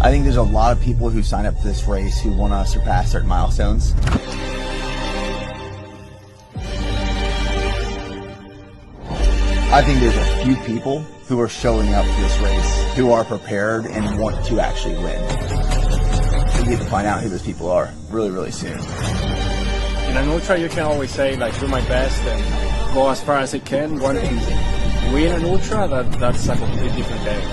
I think there's a lot of people who sign up for this race who want to surpass certain milestones. I think there's a few people who are showing up for this race who are prepared and want to actually win. We get to find out who those people are really, really soon. In an ultra, you can always say, like, do my best and go as far as I can. One to win an ultra, that's a completely different game.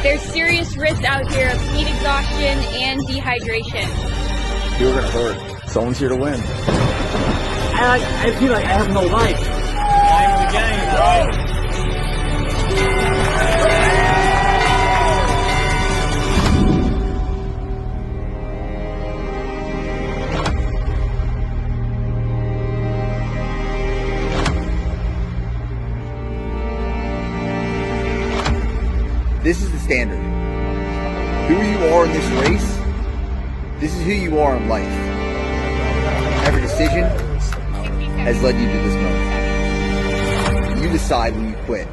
There's serious risks out here of heat exhaustion and dehydration. You're going to hurt. Someone's here to win. I feel like I have no life. Name of the game, bro. This is the standard. Who you are in this race, this is who you are in life. Every decision has led you to this moment. You decide when you quit.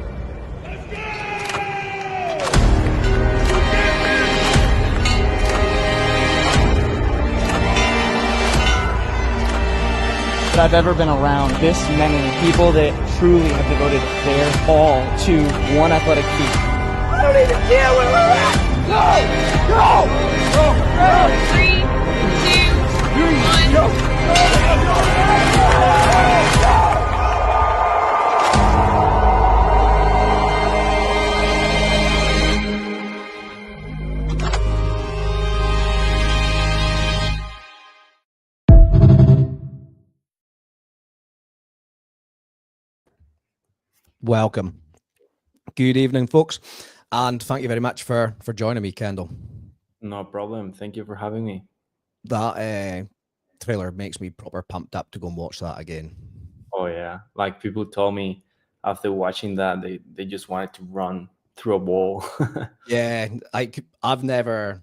I've ever been around this many people that truly have devoted their all to one athletic feat. I don't even care where we're at. Go! Go! Go! 3, 2, 1. Welcome. Good evening, folks. And thank you very much for joining me, Kendall. No problem. Thank you for having me. That trailer makes me proper pumped up to go and watch that again. Oh, yeah. Like, people told me after watching that, they just wanted to run through a wall. Yeah, I've never,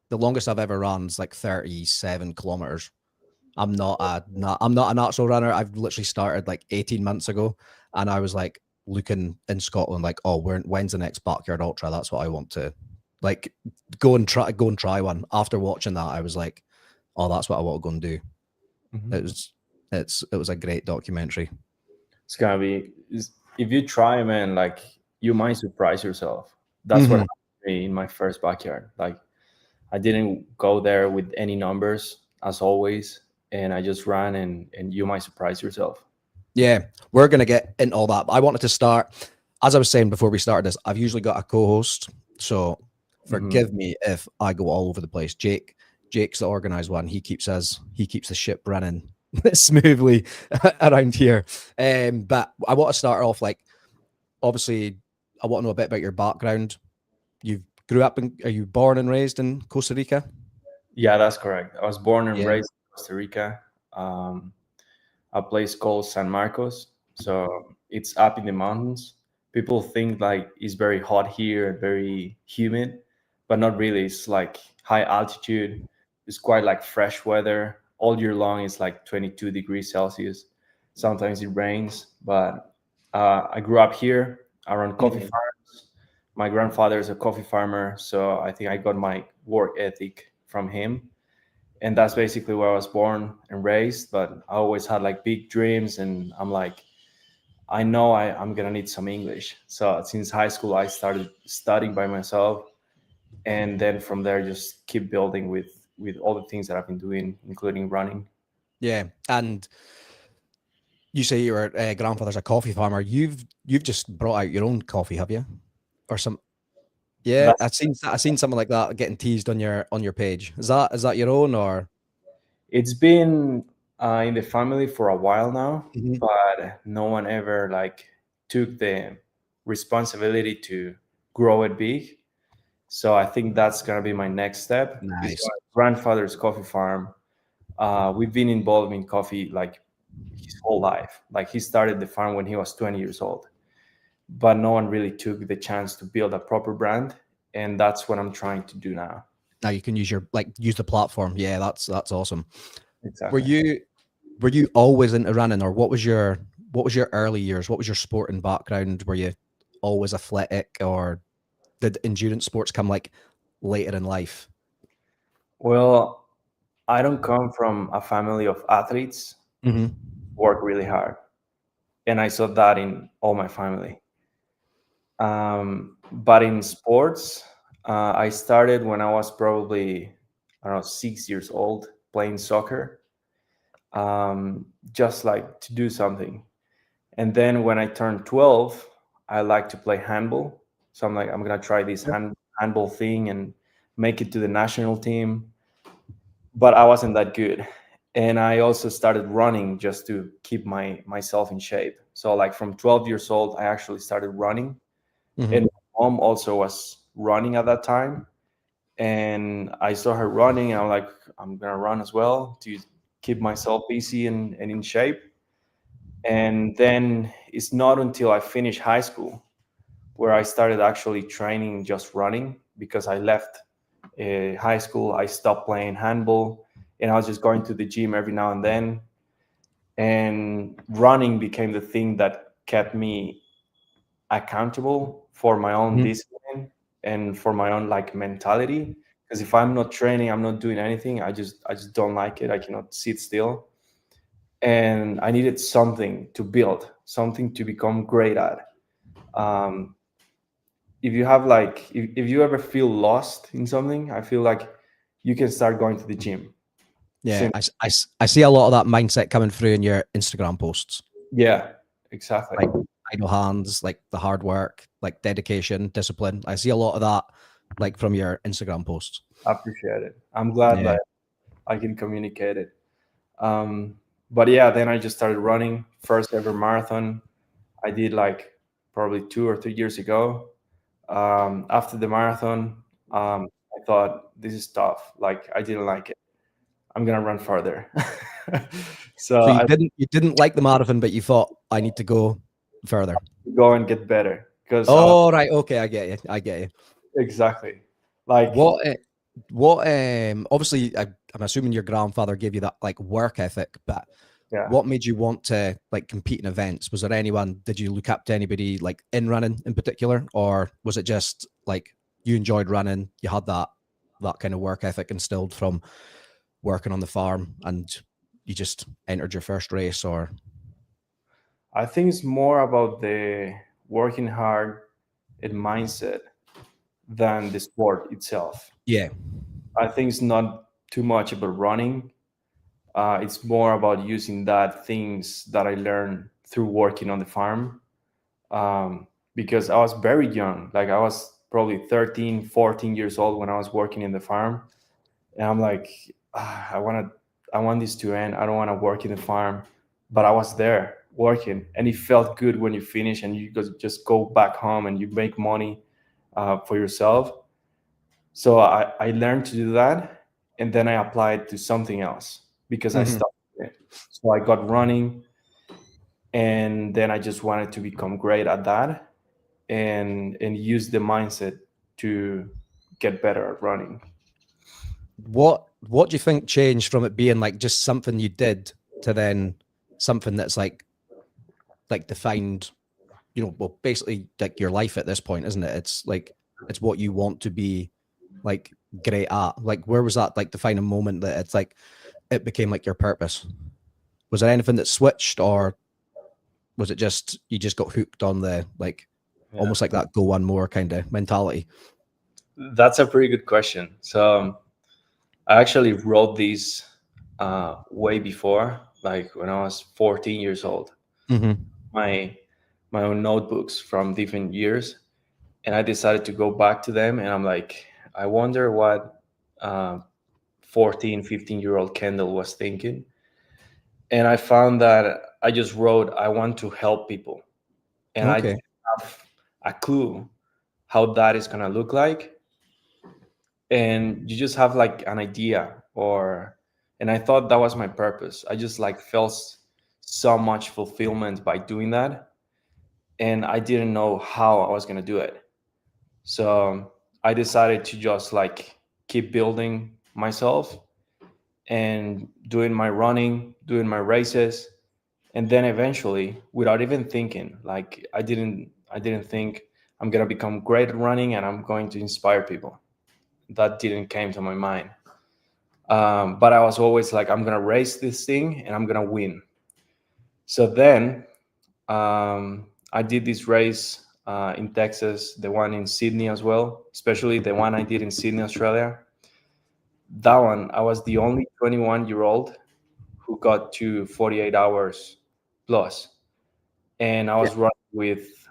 the longest I've ever run is like 37 kilometers. I'm not a natural runner. I've literally started like 18 months ago, and I was like looking in Scotland like, oh, when's the next backyard ultra? That's what I want to like go and try one. After watching that, I was like, oh, that's what I want to go and do. Mm-hmm. It was a great documentary. It's gonna be, if you try, man, like, you might surprise yourself. That's what happened to me in my first backyard. Like, I didn't go there with any numbers as always, and I just ran, and you might surprise yourself. Yeah, we're going to get into all that. I wanted to start, as I was saying before we started this, I've usually got a co-host, so forgive me if I go all over the place. Jake's the organized one. He keeps the ship running smoothly around here. But I want to start off, like, obviously, I want to know a bit about your background. You grew up are you born and raised in Costa Rica? Yeah, that's correct. I was born and raised in Costa Rica. A place called San Marcos. So it's up in the mountains. People think like it's very hot here and very humid, but not really. It's like high altitude. It's quite like fresh weather. All year long, it's like 22 degrees Celsius. Sometimes it rains, but I grew up here around coffee farms. My grandfather is a coffee farmer, so I think I got my work ethic from him. And that's basically where I was born and raised, but I always had like big dreams, and I'm like, I know I'm gonna need some English. So since high school, I started studying by myself, and then from there, just keep building with all the things that I've been doing, including running. Yeah, and you say your grandfather's a coffee farmer. You've just brought out your own coffee, have you, or some? Yeah, I've seen something like that getting teased on your page. Is that your own, or? It's been in the family for a while now, but no one ever like took the responsibility to grow it big. So I think that's gonna be my next step. Nice. My grandfather's coffee farm. We've been involved in coffee like his whole life. Like, he started the farm when he was 20 years old. But no one really took the chance to build a proper brand, and that's what I'm trying to do now. Now you can use the platform. Yeah, that's awesome. Exactly. Were you always into running, or what was your early years? What was your sporting background? Were you always athletic, or did endurance sports come like later in life? Well, I don't come from a family of athletes Mm-hmm. who work really hard, and I saw that in all my family. But in sports, I started when I was probably, I don't know, 6 years old playing soccer, just like to do something. And then when I turned 12, I like to play handball. So I'm like, I'm gonna try this handball thing and make it to the national team. But I wasn't that good. And I also started running just to keep myself in shape. So like from 12 years old, I actually started running. Mm-hmm. And my mom also was running at that time. And I saw her running, and I'm like, I'm gonna run as well to keep myself busy and in shape. And then it's not until I finished high school where I started actually training just running, because I left high school. I stopped playing handball, and I was just going to the gym every now and then. And running became the thing that kept me accountable for my own Mm-hmm. discipline and for my own like mentality. Because if I'm not training, I'm not doing anything. I just don't like it. I cannot sit still, and I needed something to build, something to become great at. Um, if you have like, if you ever feel lost in something, I feel like you can start going to the gym. Yeah, I see a lot of that mindset coming through in your Instagram posts. Yeah, exactly. Like idle hands, like the hard work, like dedication, discipline. I see a lot of that like from your Instagram posts. I appreciate it. I'm glad Yeah. that I can communicate it. But yeah, then I just started running. First ever marathon I did like probably 2 or 3 years ago. After the marathon, I thought, this is tough. Like I didn't like it. I'm gonna run farther. So So I you didn't like the marathon, but you thought I need to go further. go and get better because I was Oh, right. Okay, I get you. I get you. exactly like, What obviously I'm assuming your grandfather gave you that like work ethic, but yeah. what made you want to like compete in events? Was there anyone, did you look up to anybody like in running in particular, or was it just like you enjoyed running, you had that kind of work ethic instilled from working on the farm, and you just entered your first race? Or I think it's more about the working hard and mindset than the sport itself. yeah. I think it's not too much about running. It's more about using that things that I learned through working on the farm. Because I was very young, like I was probably 13, 14 years old when I was working in the farm. And I'm like, I want this to end. I don't want to work in the farm. But I was there working, and it felt good when you finish and you just go back home and you make money for yourself. So I learned to do that, and then I applied to something else because I Mhm. stopped it. So I got running, and then I just wanted to become great at that, and use the mindset to get better at running. What do you think changed from it being like just something you did to then something that's like defined, well, basically like your life at this point, isn't it? It's like it's what you want to be like great at. Like where was that like defining moment that it's like it became like your purpose? Was there anything that switched, or was it just you just got hooked on the like Yeah. almost like that go one more kind of mentality? That's a pretty good question. So I actually wrote these way before, like when I was 14 years old. Mm-hmm. My own notebooks from different years, and I decided to go back to them. And I'm like, I wonder what 14, 15-year-old Kendall was thinking. And I found that I just wrote, I want to help people, and I Okay. didn't have a clue how that is gonna look like. And you just have like an idea, or and I thought that was my purpose. I just like felt so much fulfillment by doing that, and I didn't know how I was going to do it. So I decided to just like keep building myself and doing my running, doing my races, and then eventually, without even thinking, like I didn't think I'm gonna become great at running and I'm going to inspire people. That didn't came to my mind. But I was always like, I'm gonna race this thing and I'm gonna win. So then I did this race in Texas, the one in Sydney as well, especially the one I did in Sydney, Australia. That one, I was the only 21-year-old who got to 48 hours plus, and I was running with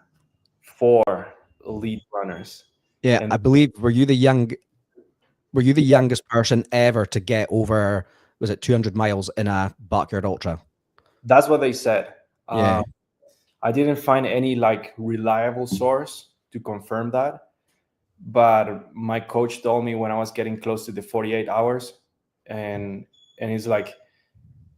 4 elite runners. Yeah, And I believe were you the youngest person ever to get over, was it 200 miles in a backyard ultra? that's what they said. Yeah. I didn't find any like reliable source to confirm that, but my coach told me when I was getting close to the 48 hours, and he's like,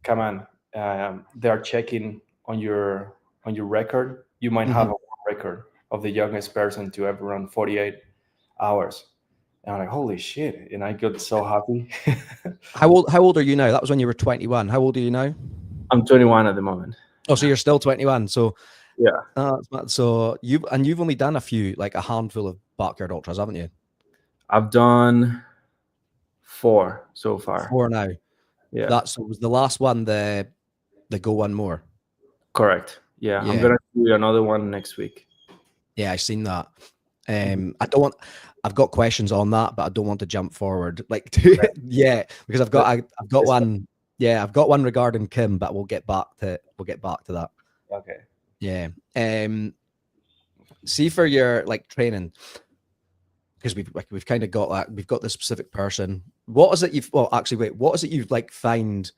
"Come on, they are checking on your record. You might have a record of the youngest person to ever run 48 hours." And I'm like, "Holy shit!" And I got so happy. How old are you now? That was when you were 21. How old are you now? I'm 21 at the moment. Oh, so you're still 21. So Yeah, so you've only done a handful of backyard ultras, haven't you? I've done 4 so far. 4 now. Yeah, Was the last one the Go One More? correct. Yeah, Yeah. I'm gonna do another one next week. Yeah, I've seen that. I've got questions on that, but I don't want to jump forward. Yeah, because I've got one. Yeah, I've got one regarding Kim, but we'll get back to that. Okay. Yeah. See, for your training, because we've kind of got that. We've got the specific person. What is it what is it you find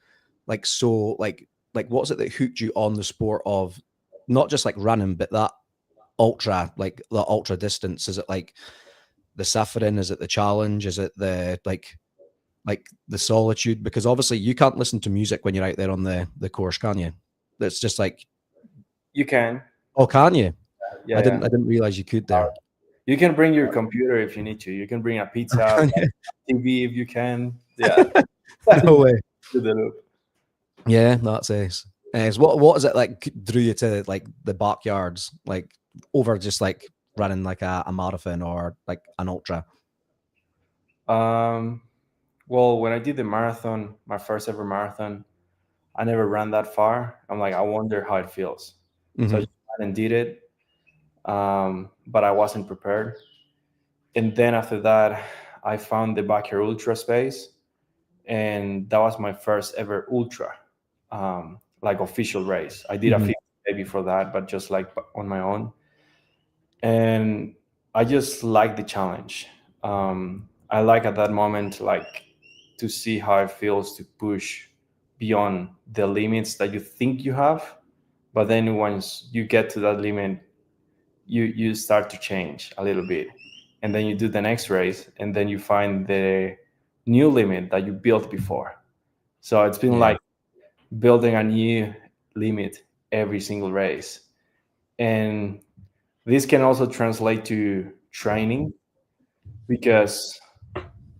what's it that hooked you on the sport of not just running, but that ultra, the ultra distance? Is it the suffering? Is it the challenge? Is it the the solitude? Because obviously you can't listen to music when you're out there on the course, can you? It's just You can. oh, can you? Yeah, I didn't realize you could there. You can bring your computer if you need to. You can bring a pizza, TV if you can. Yeah. No way. To the loop. Yeah, that's it. What is it drew you to the backyards, over just running a marathon or an ultra? Well, when I did the marathon, my first ever marathon, I never ran that far. I'm like, I wonder how it feels. So I just went and did it, but I wasn't prepared. And then after that, I found the backyard ultra space, and that was my first ever ultra, official race. I did a 50K before that, but just on my own. And I just like the challenge. I like at that moment, to see how it feels to push beyond the limits that you think you have. But then once you get to that limit, you start to change a little bit. And then you do the next race, and then you find the new limit that you built before. So it's been like building a new limit every single race. And this can also translate to training, because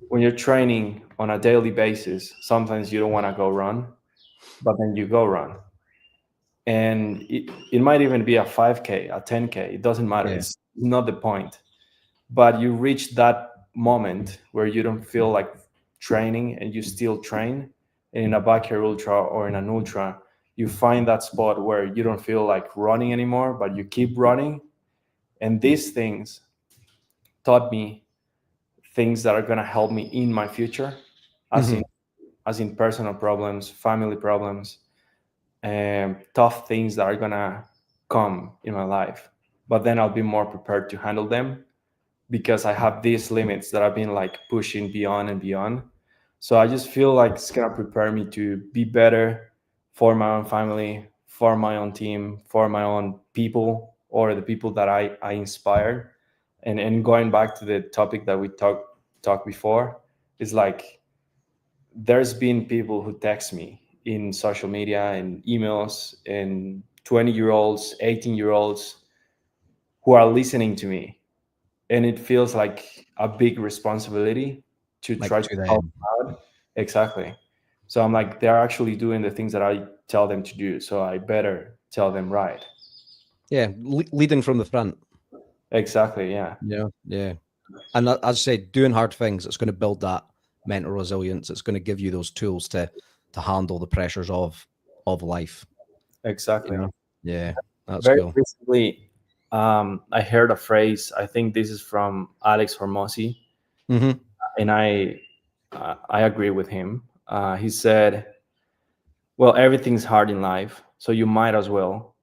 when you're training on a daily basis, sometimes you don't want to go run, but then you go run. And it might even be a 5K, a 10K, it doesn't matter. Yeah. It's not the point. But you reach that moment where you don't feel like training and you still train. And in a backyard ultra or in an ultra, you find that spot where you don't feel like running anymore, but you keep running. And these things taught me things that are going to help me in my future, as in personal problems, family problems, and tough things that are going to come in my life. But then I'll be more prepared to handle them, because I have these limits that I've been pushing beyond and beyond. So I just feel like it's going to prepare me to be better for my own family, for my own team, for my own people, or the people that I inspire. And going back to the topic that we talked before, is there's been people who text me in social media and emails, and 20-year-olds, 18-year-olds who are listening to me. And it feels like a big responsibility to try to help out. Exactly. So I'm like, they're actually doing the things that I tell them to do. So I better tell them right. Yeah, leading from the front. Exactly. Yeah. Yeah. And as I say, doing hard things, it's going to build that mental resilience. It's going to give you those tools to handle the pressures of life. Exactly. Yeah, that's Very cool. recently, I heard a phrase. I think this is from Alex Hormozzi, Mm-hmm. and I agree with him. He said, "Well, everything's hard in life, so you might as well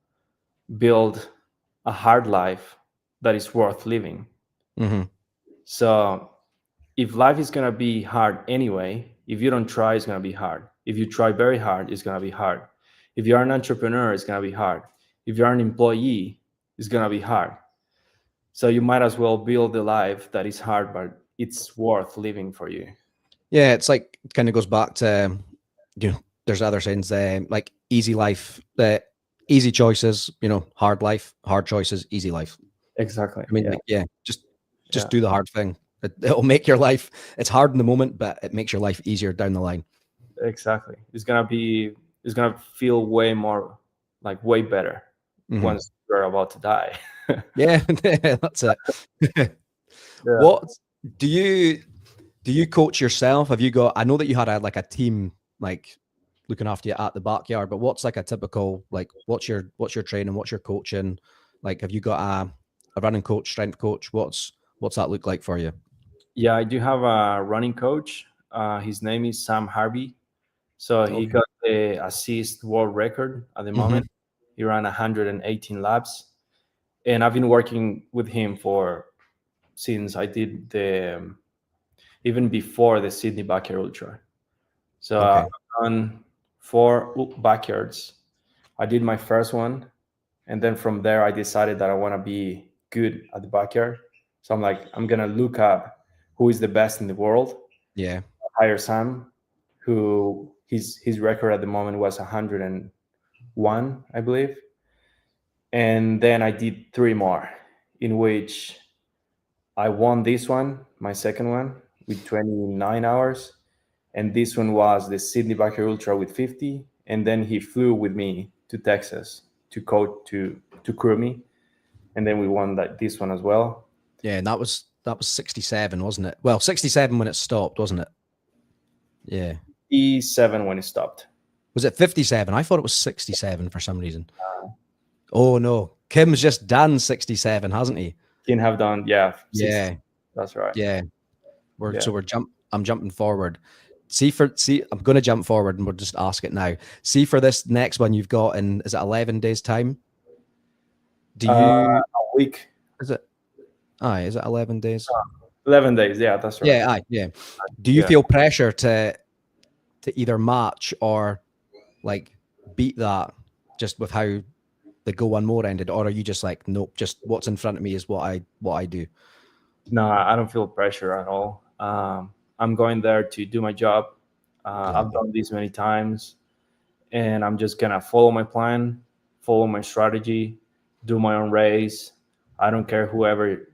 build a hard life that is worth living." Mm-hmm. So, if life is gonna be hard anyway, if you don't try, it's gonna be hard. If you try very hard, it's gonna be hard. If you're an entrepreneur, it's gonna be hard. If you're an employee, it's gonna be hard. So you might as well build a life that is hard, but it's worth living for you. Yeah, it's like kind of goes back to there's other sayings like easy life, easy choices, hard life, hard choices, easy life. Exactly. I mean, Yeah. just Yeah. do the hard thing. It'll make your life. It's hard in the moment, but it makes your life easier down the line. Exactly. It's gonna feel way more, like way better once you're about to die. Yeah, that's it. Yeah. What do you coach yourself? Have you got? I know that you had a team like looking after you at the backyard, but what's like a typical like what's your training? What's your coaching? Like, have you got a running coach, strength coach? What's that look like for you? Yeah, I do have a running coach. His name is Sam Harvey. So he Okay. got the assist world record at the moment. He ran 118 laps, and I've been working with him since I did even before the Sydney Backyard Ultra. So Okay. I've done 4 backyards. I did my first one, and then from there I decided that I want to be good at the backyard. So I'm like, I'm gonna look up who is the best in the world. Yeah. Hire Sam, who his record at the moment was 101, I believe. And then I did 3 more, in which I won this one, my second one, with 29 hours. And this one was the Sydney Backyard Ultra with 50. And then he flew with me to Texas to coach to crew me. And then we won this one as well. Yeah, and that was 67, wasn't it? Well, 67 when it stopped, wasn't it? Yeah. E7 when it stopped. Was it 57? I thought it was 67 for some reason. Oh no, Kim's just done 67, hasn't he? Kim have done, yeah. 60. Yeah, That's right. yeah. I'm jumping forward. I'm going to jump forward and we'll just ask it now. See, for this next one you've got in, is it 11 days time? Do you a week? Is it? Aye, is it 11 days? 11 days. Yeah, that's right. Yeah, aye, yeah. Do you feel pressure to either match or like beat that just with how the Go One More ended, or are you just like, nope, just what's in front of me is what I do? No, I don't feel pressure at all. I'm going there to do my job. I've done this many times, and I'm just gonna follow my plan, follow my strategy, do my own race. I don't care whoever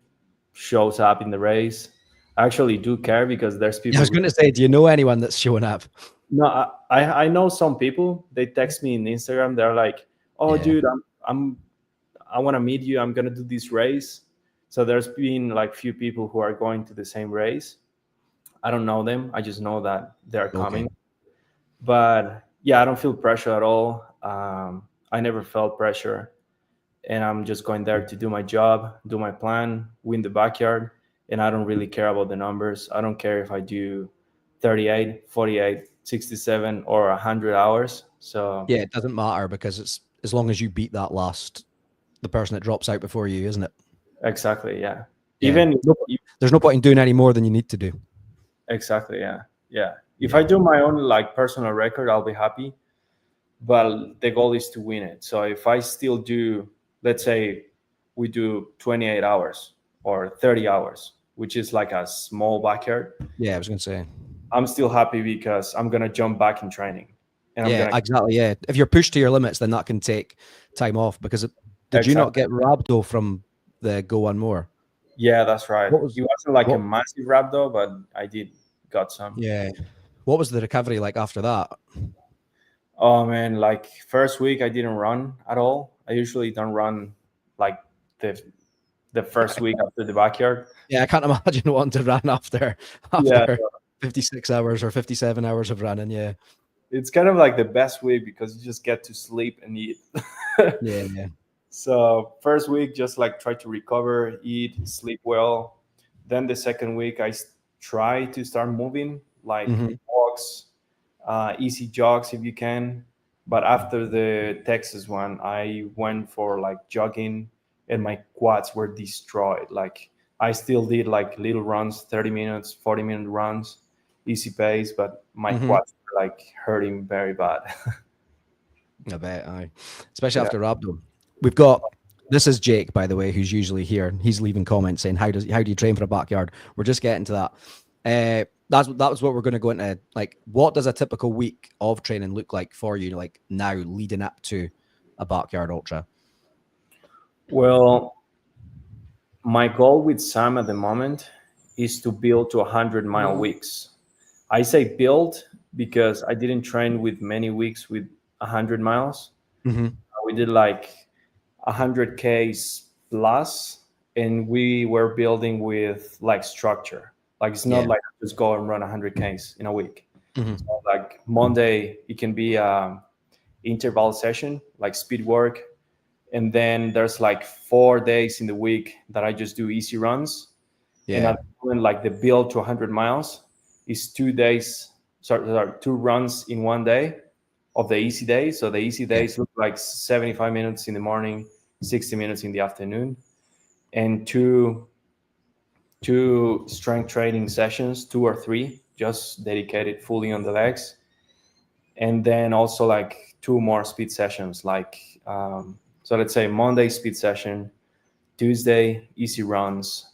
shows up in the race. I actually do care because there's people. I was going to say, do you know anyone that's showing up? No, I know some people. They text me in Instagram. They're like, "Oh, dude, I want to meet you. I'm gonna do this race." So there's been like few people who are going to the same race. I don't know them. I just know that they're coming. But yeah, I don't feel pressure at all. I never felt pressure, and I'm just going there to do my job, do my plan, win the backyard, and I don't really care about the numbers. I don't care if I do 38, 48, 67, or 100 hours. So yeah, it doesn't matter because it's as long as you beat the person that drops out before you, isn't it? Exactly. Yeah. Even there's no point in doing any more than you need to do. Exactly. Yeah. Yeah. If I do my own like personal record, I'll be happy. But the goal is to win it. So if I still do, let's say we do 28 hours or 30 hours, which is like a small backyard. Yeah, I was going to say. I'm still happy because I'm going to jump back in training. And exactly. Yeah. If you're pushed to your limits, then that can take time off because did you not get rhabdo from the Go One More? Yeah, that's right. It wasn't like a massive rhabdo, but I got some. Yeah. What was the recovery like after that? Oh man, like first week I didn't run at all. I usually don't run like the the first week after the backyard. Yeah, I can't imagine wanting to run after Yeah, 56 hours or 57 hours of running. Yeah. it's kind of like the best week because you just get to sleep and eat. Yeah. So first week, just like try to recover, eat, sleep well. Then the second week, try to start moving, like walks, easy jogs if you can. But after the Texas one, I went for like jogging, and my quads were destroyed. Like I still did like little runs, 30 minutes, 40-minute runs, easy pace, but my quads were like hurting very bad. I bet. Especially Yeah. after Rabdo. We've got, this is Jake, by the way, who's usually here. He's leaving comments saying, how do you train for a backyard? We're just getting to that. That was what we're going to go into. Like, what does a typical week of training look like for you, like now leading up to a backyard ultra? Well, my goal with Sam at the moment is to build to 100-mile weeks. I say build because I didn't train with many weeks with 100 miles. We did like 100Ks plus, and we were building with like structure. Like it's not like just go and run 100Ks in a week. So like Monday, it can be interval session, like speed work. And then there's like 4 days in the week that I just do easy runs. And at the moment, like the build to 100 miles is 2 days, sorry, 2 runs in 1 day of the easy days. So the easy days look like 75 minutes in the morning, 60 minutes in the afternoon, and two strength training sessions, 2 or 3, just dedicated fully on the legs. And then also like 2 more speed sessions, like, so let's say Monday speed session, Tuesday easy runs,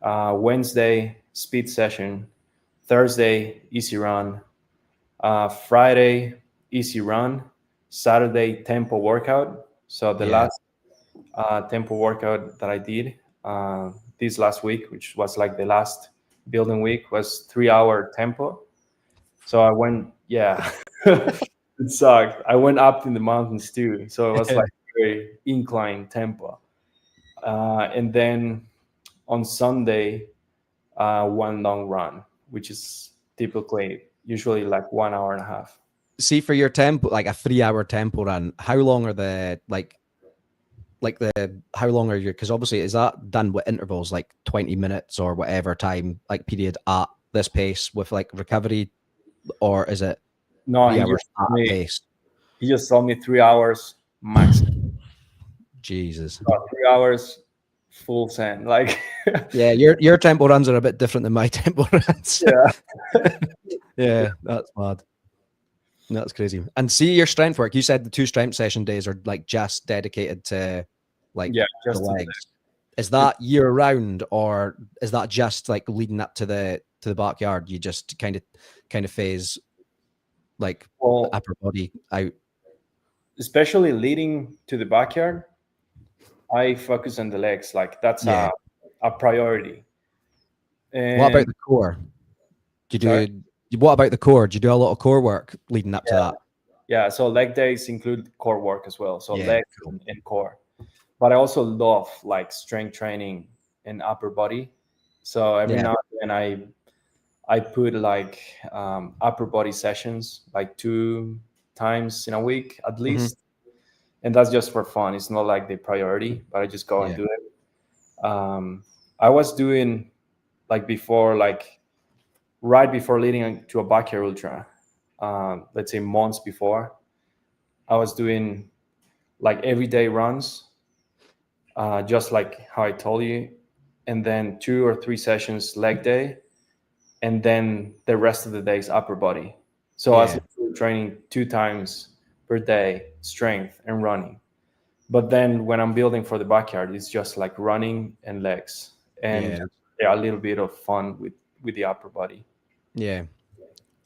Wednesday speed session, Thursday easy run, Friday easy run, Saturday tempo workout. So the last tempo workout that I did this last week, which was like the last building week, was 3-hour tempo. So I went, it sucked. I went up in the mountains too. So it was like very incline tempo. And then on Sunday, 1 long run, which is usually like 1 hour and a half. See, for your tempo, like a 3-hour tempo run, how long are how long are you? Because obviously, is that done with intervals, like 20 minutes or whatever time, like period at this pace with like recovery, or is it 3 hours at pace? He just told me 3 hours max. Jesus. 3 hours full send. Like yeah, your tempo runs are a bit different than my tempo runs. Yeah, that's mad. That's crazy. And see your strength work. You said the 2 strength session days are like just dedicated to like just the legs. Is that year round, or is that just like leading up to the backyard? You just kind of phase like upper body out. Especially leading to the backyard, I focus on the legs. Like that's a priority. And what about the core? What about the core? Do you do a lot of core work leading up to that? Yeah, so leg days include core work as well. So legs and core. But I also love like strength training and upper body. So every now and then I put like upper body sessions like 2 times in a week at least. And that's just for fun. It's not like the priority, but I just go and do it. I was doing like before, like right before leading to a backyard ultra, let's say months before, I was doing like everyday runs, just like how I told you, and then 2 or 3 sessions leg day, and then the rest of the day is upper body. So I was training 2 times per day, strength and running. But then when I'm building for the backyard, it's just like running and legs, and a little bit of fun with the upper body. Yeah.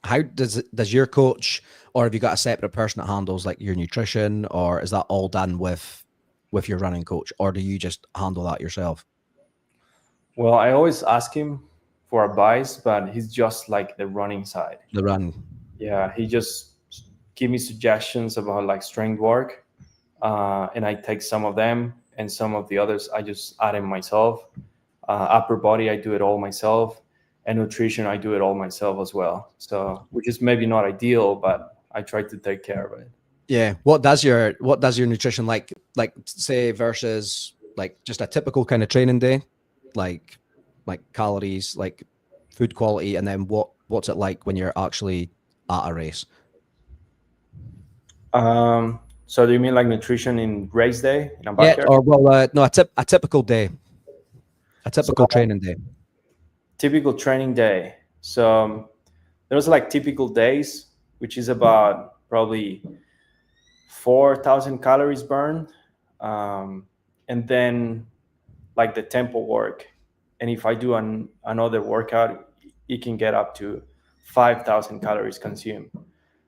How does your coach, or have you got a separate person that handles like your nutrition, or is that all done with your running coach, or do you just handle that yourself? Well, I always ask him for advice, but he's just like the running side. The run. Yeah, he just give me suggestions about like strength work, and I take some of them, and some of the others I just add in myself. Upper body, I do it all myself, and nutrition, I do it all myself as well. So, which is maybe not ideal, but I try to take care of it. Yeah. What does your nutrition like say versus like just a typical kind of training day, like calories, like food quality, and then what's it like when you're actually at a race? So do you mean like nutrition in race day in a Yeah, backyard? or well, no, a typical day, a typical training day. Typical training day. So there's like typical days, which is about probably 4,000 calories burned, and then like the tempo work. And if I do another workout, it can get up to 5,000 calories consumed.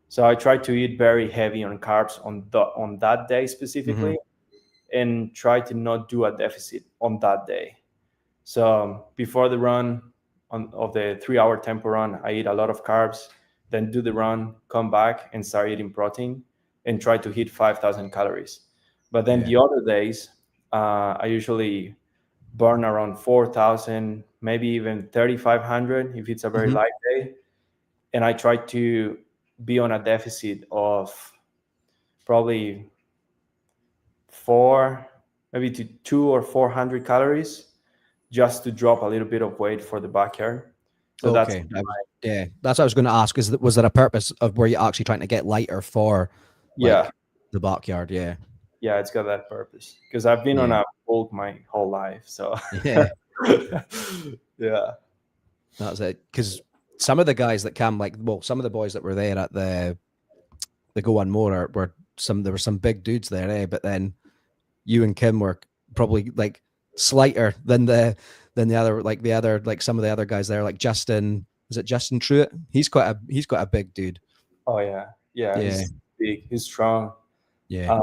So I try to eat very heavy on carbs on that day specifically, and try to not do a deficit on that day. So before the run of the 3-hour tempo run, I eat a lot of carbs, then do the run, come back and start eating protein and try to hit 5,000 calories. But then the other days, I usually burn around 4,000, maybe even 3,500 if it's a very light day. And I try to be on a deficit of probably maybe to 200 or 400 calories, just to drop a little bit of weight for the backyard. So that's what I was going to ask. Was there a purpose of were you actually trying to get lighter for the backyard? Yeah, it's got that purpose because I've been on a bulk my whole life. So yeah, yeah, that's it. Because some of the guys that came, some of the boys that were there at the Go One More there were some big dudes there, eh? But then you and Kim were probably like slighter than the other some of the other guys there, like Justin. Is it Justin Truitt? He's quite a big dude. Oh yeah. He's big. He's strong. Yeah.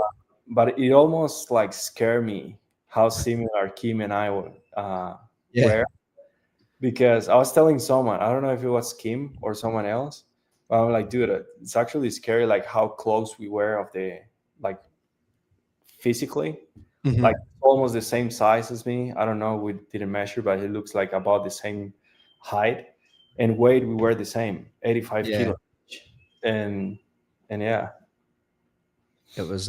But it almost like scared me how similar Kim and I were, because I was telling someone, I don't know if it was Kim or someone else, but I'm like, dude, it's actually scary, like how close we were of the like physically. Like almost the same size as me. I don't know, we didn't measure, but it looks like about the same height, and weight we were the same, 85 kilos. And yeah, it was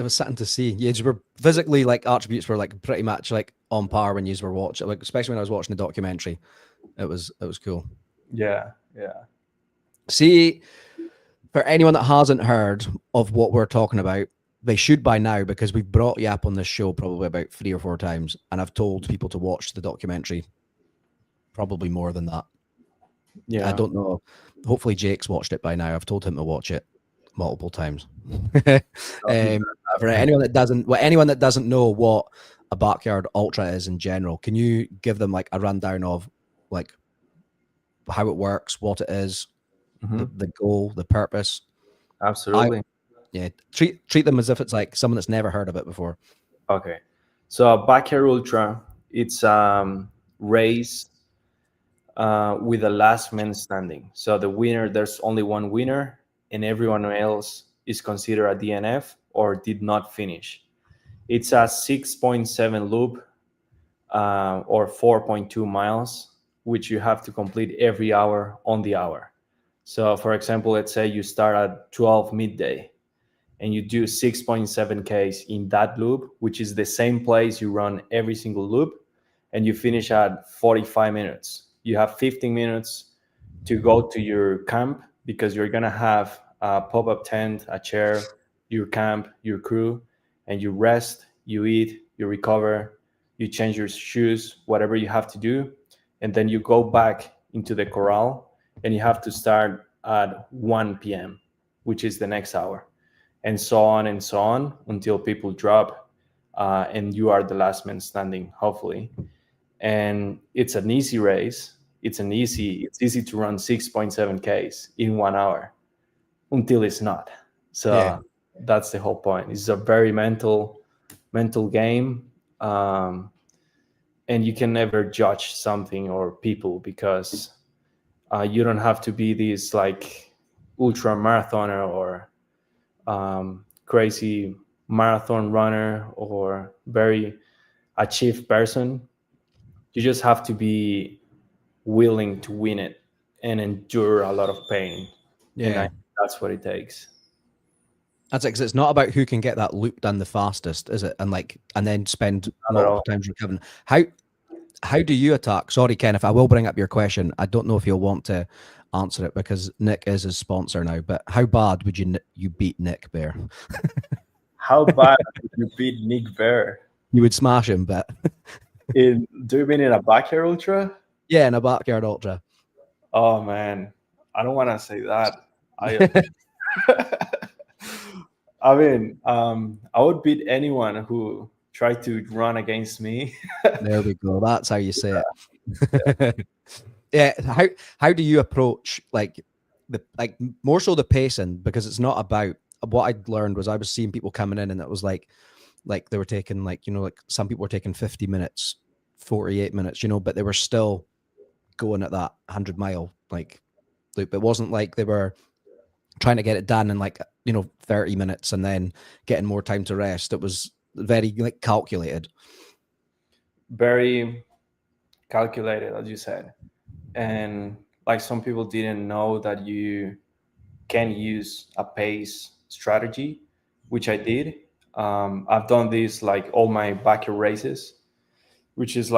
something to see. Yeah, you were physically, like, attributes were like pretty much like on par when you were watching, like especially when I was watching the documentary. It was cool. Yeah. See, for anyone that hasn't heard of what we're talking about, they should by now, because we've brought you up on this show probably about 3 or 4 times, and I've told people to watch the documentary probably more than that. Yeah, I don't know. Hopefully Jake's watched it by now. I've told him to watch it multiple times. For anyone that doesn't know what a backyard ultra is in general, can you give them like a rundown of like how it works, what it is, the goal, the purpose? Absolutely. Treat them as if it's like someone that's never heard of it before. Okay, so a backyard ultra, it's race with the last man standing. So the winner, there's only one winner, and everyone else is considered a DNF or did not finish. It's a 6.7 loop or 4.2 miles, which you have to complete every hour on the hour. So for example, let's say you start at 12 midday and you do 6.7 Ks in that loop, which is the same place you run every single loop, and you finish at 45 minutes. You have 15 minutes to go to your camp, because you're going to have a pop-up tent, a chair, your camp, your crew, and you rest, you eat, you recover, you change your shoes, whatever you have to do. And then you go back into the corral, and you have to start at 1 p.m., which is the next hour, and so on until people drop, and you are the last man standing, hopefully. And it's an easy race. It's easy to run 6.7 Ks in 1 hour until it's not. So that's the whole point. It's a very mental game. And you can never judge something or people, because you don't have to be this like ultra marathoner or crazy marathon runner or very achieved person. You just have to be willing to win it and endure a lot of pain. And that's what it takes. That's it, 'cause it's not about who can get that loop done the fastest, is it? And then spend multiple times recovering. How do you attack? Sorry, Ken, if I will bring up your question, I don't know if you'll want to answer it because Nick is his sponsor now. But how bad would you beat Nick Bear? How bad would you beat Nick Bear? You would smash him, but do you mean in a backyard ultra? Yeah, in a backyard ultra. Oh man, I don't want to say that. I mean, I would beat anyone who tried to run against me. There we go. That's how you say it. Yeah. How do you approach more so the pacing? Because it's not about what I'd learned was I was seeing people coming in and it was like they were taking some people were taking 50 minutes, 48 minutes, but they were still going at that 100-mile loop. It wasn't like they were trying to get it done in 30 minutes and then getting more time to rest. It was very calculated. Very calculated, as you said. And some people didn't know that you can use a pace strategy, which I did. I've done this all my backyard races, which is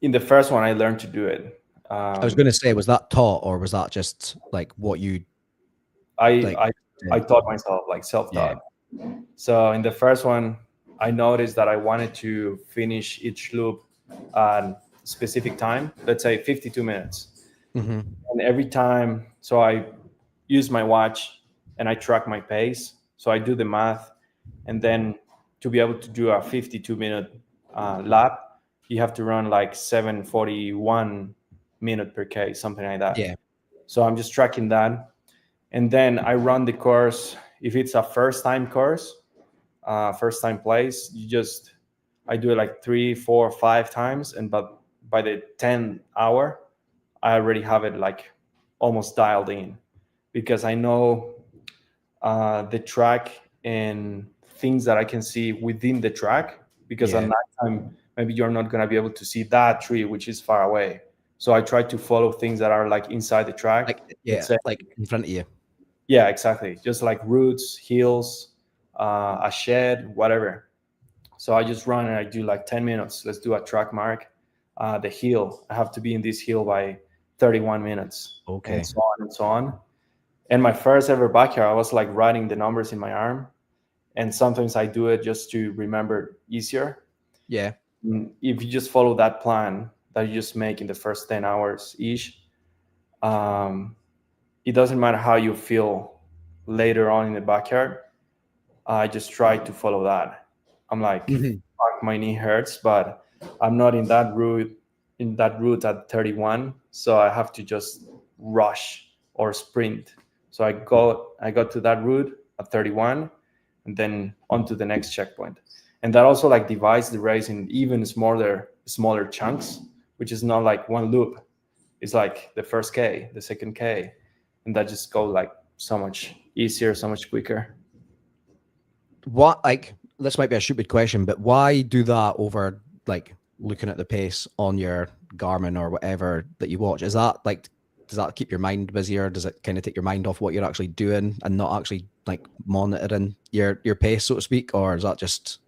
in the first one I learned to do it. I was going to say, was that taught or was that just what you? I taught myself, self-taught. Yeah. So in the first one, I noticed that I wanted to finish each loop at a specific time, let's say 52 minutes. Mm-hmm. And every time, so I use my watch and I track my pace. So I do the math. And then to be able to do a 52-minute lap, you have to run 7:41 minute per K, something like that. Yeah. So I'm just tracking that. And then I run the course. If it's a first-time course, first-time place, I do it 3, 4, 5 times. But by the 10th hour, I already have it almost dialed in because I know the track and things that I can see within the track. Because at nighttime, maybe you're not going to be able to see that tree, which is far away. So I try to follow things that are inside the track. In front of you. Yeah, exactly. Just roots, hills, a shed, whatever. So I just run and I do 10 minutes. Let's do a track mark. The hill, I have to be in this hill by 31 minutes. Okay. And so on and so on. And my first ever backyard, I was writing the numbers in my arm. And sometimes I do it just to remember easier. Yeah. If you just follow that plan that you just make in the first 10 hours each, it doesn't matter how you feel later on in the backyard. I just try to follow that. I'm fuck, my knee hurts, but I'm not in that route at 31. So I have to just rush or sprint. So I got to that route at 31 and then on to the next checkpoint. And that also divides the race in even smaller chunks, which is not one loop. It's the first K, the second K. And that just go so much easier, so much quicker. What this might be a stupid question, but why do that over looking at the pace on your Garmin or whatever that you watch? Is that does that keep your mind busier? Does it kind of take your mind off what you're actually doing and not actually monitoring your pace, so to speak? Or is that just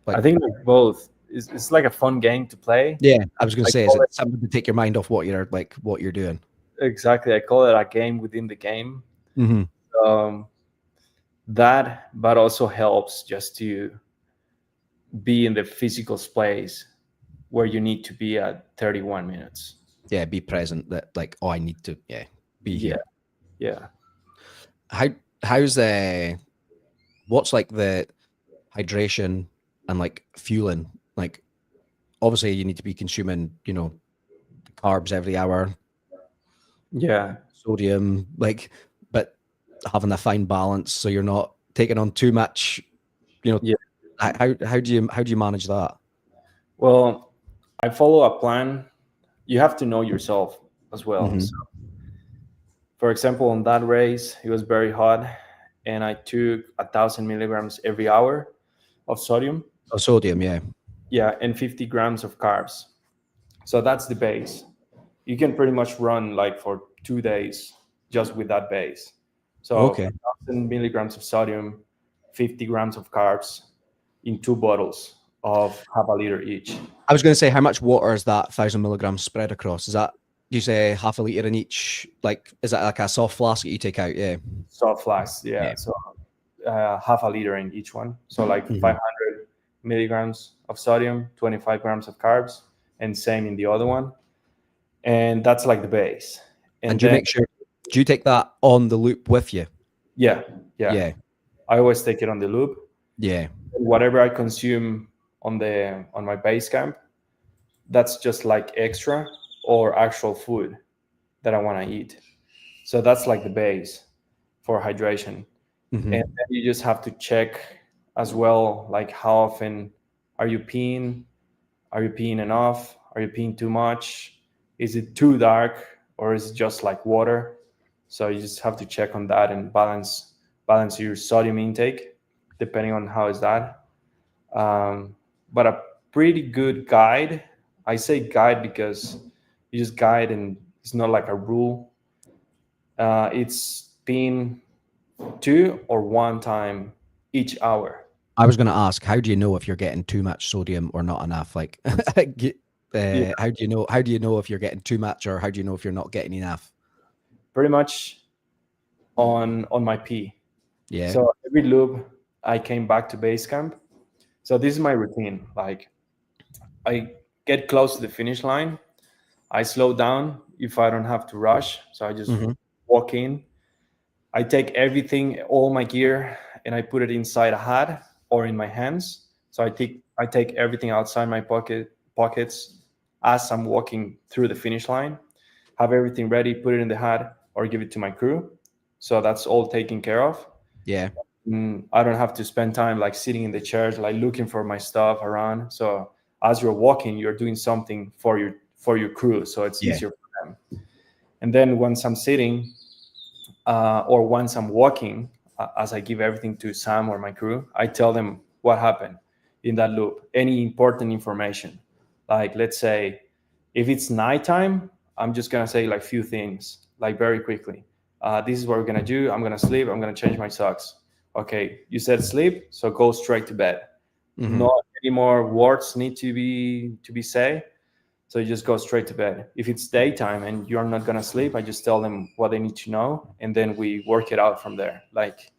I think both. It's a fun game to play. Yeah, I was going to say, is it something to take your mind off what you're doing? Exactly. I call it a game within the game. Mm-hmm. That, but also helps just to be in the physical space where you need to be at 31 minutes. Yeah, be present. That I need to be here. Yeah. How's what's the hydration and fueling? Obviously you need to be consuming carbs every hour. Yeah. Sodium, but having a fine balance so you're not taking on too much. Yeah. How do you manage that? Well, I follow a plan. You have to know yourself as well. Mm-hmm. So, for example, on that race, it was very hot, and I took 1,000 milligrams every hour of sodium. Oh, sodium, yeah. Yeah, and 50 grams of carbs. So that's the base. You can pretty much run like for 2 days just with that base. So Okay. 1,000 milligrams of sodium, 50 grams of carbs in 2 bottles of half a liter each. I was going to say, how much water is that 1,000 milligrams spread across? Is that, you say, half a liter in each? Like, is that like a soft flask that you take out? Yeah. Soft flasks, yeah. So half a liter in each one. So like 500 milligrams of sodium, 25 grams of carbs, and same in the other one. And that's like the base. And do you make sure, do you take that on the loop with you? Yeah. I always take it on the loop. Yeah. Whatever I consume on my base camp, that's just like extra or actual food that I want to eat. So that's like the base for hydration. And then you just have to check as well, like how often are you peeing? Are you peeing enough? Are you peeing too much? Is it too dark, or is it just like water? So you just have to check on that and balance your sodium intake depending on how is that. But a pretty good guide, I say guide because you just guide and it's not like a rule. It's peeing 2 or 1 time each hour. I was going to ask, how do you know if you're getting too much sodium or not enough? Like, how do you know? How do you know if you're getting too much, or how do you know if you're not getting enough? Pretty much on my pee. Yeah. So every loop I came back to base camp. So this is my routine. Like, I get close to the finish line. I slow down if I don't have to rush. So I just walk in. I take everything, all my gear, and I put it inside a hat or in my hands. So I take everything outside my pockets as I'm walking through the finish line. Have everything ready, put it in the hat, or give it to my crew. So that's all taken care of. Yeah. I don't have to spend time like sitting in the chairs, like looking for my stuff around. So as you're walking, you're doing something for your crew. So it's easier for them. And then once I'm sitting, or once I'm walking, as I give everything to Sam or my crew, I tell them what happened in that loop, any important information. Like, let's say if it's nighttime, I'm just going to say like few things, like very quickly. This is what we're going to do. I'm going to sleep. I'm going to change my socks. Okay, you said sleep, so go straight to bed. Not any more words need to be said. So you just go straight to bed. If it's daytime and you're not going to sleep, I just tell them what they need to know. And then we work it out from there. Like,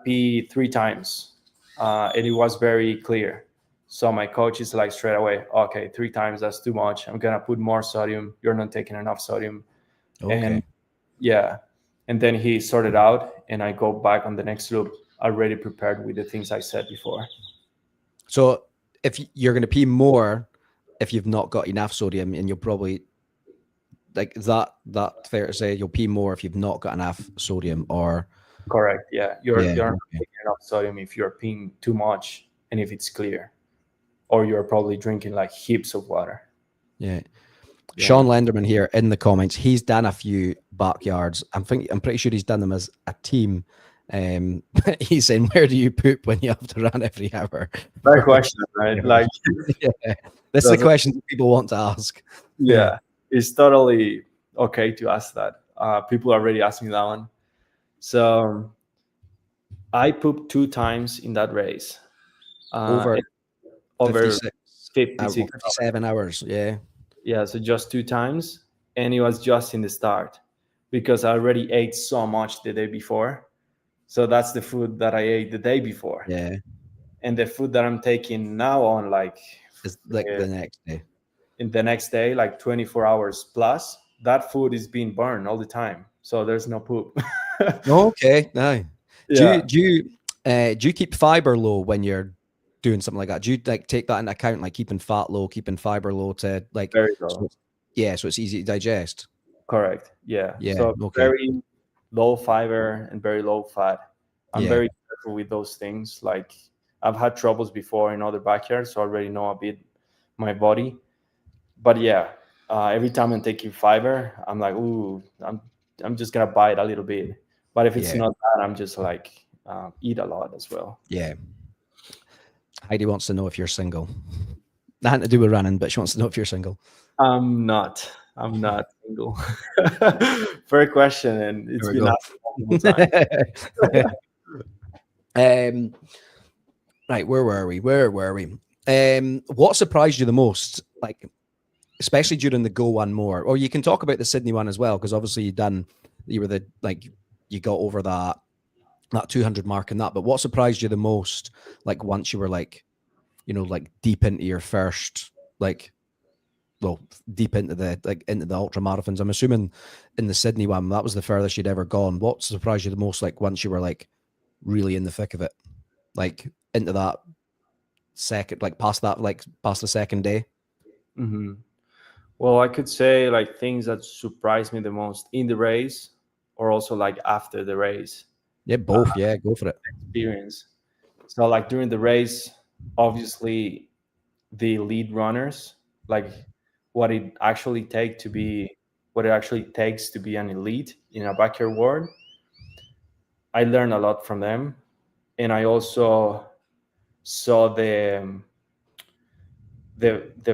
pee 3 times. And it was very clear. So my coach is like straight away, okay, 3 times, that's too much. I'm going to put more sodium. You're not taking enough sodium. Okay. And then he sorted out, and I go back on the next loop already prepared with the things I said before. So if you're going to pee more, if you've not got enough sodium, and you'll probably, like, that fair to say, you'll pee more if you've not got enough sodium, or? Correct. Yeah. You're not taking enough sodium if you're peeing too much and if it's clear, or you're probably drinking like heaps of water. Yeah. Sean Lenderman here in the comments, he's done a few backyards. I'm pretty sure he's done them as a team. He's saying, where do you poop when you have to run every hour? Fair question, right? Like, this is the question that people want to ask. Yeah, it's totally okay to ask that. People are already asking that one. So I pooped 2 times in that race. Over 57 hours. Yeah, so just 2 times. And it was just in the start because I already ate so much the day before. So that's the food that I ate the day before. Yeah. And the food that I'm taking now on, like, it's like the next day. In the next day, like 24 hours plus, that food is being burned all the time. So there's no poop. Okay. No. Yeah. Do you keep fiber low when you're doing something like that? Do you like take that into account, like keeping fat low, keeping fiber low, to like very low? So it's easy to digest. Correct. Yeah. So very low fiber and very low fat. I'm very careful with those things. Like, I've had troubles before in other backyards, so I already know a bit my body. But every time I'm taking fiber, I'm like, ooh, I'm just gonna bite a little bit. But if it's not that, I'm just like, eat a lot as well. Yeah. Heidi wants to know if you're single. Nothing to do with running, but she wants to know if you're single. I'm not single. Fair question, and it's been asked multiple times. Right, where were we? What surprised you the most? Like, especially during the Go one more, or you can talk about the Sydney one as well, because obviously you got over that 200 mark and that. But what surprised you the most? Like once you were like, like deep into your first, deep into the ultra marathons. I'm assuming in the Sydney one, that was the furthest you'd ever gone. What surprised you the most? Like once you were like really in the thick of it, like into that second, past the second day. Mm-hmm. Well, I could say like things that surprised me the most in the race, or also like after the race. Yeah, both. Yeah, go for it. Experience. So like during the race, obviously the lead runners, like what it actually takes to be an elite in a backyard world. I learned a lot from them, and I also saw the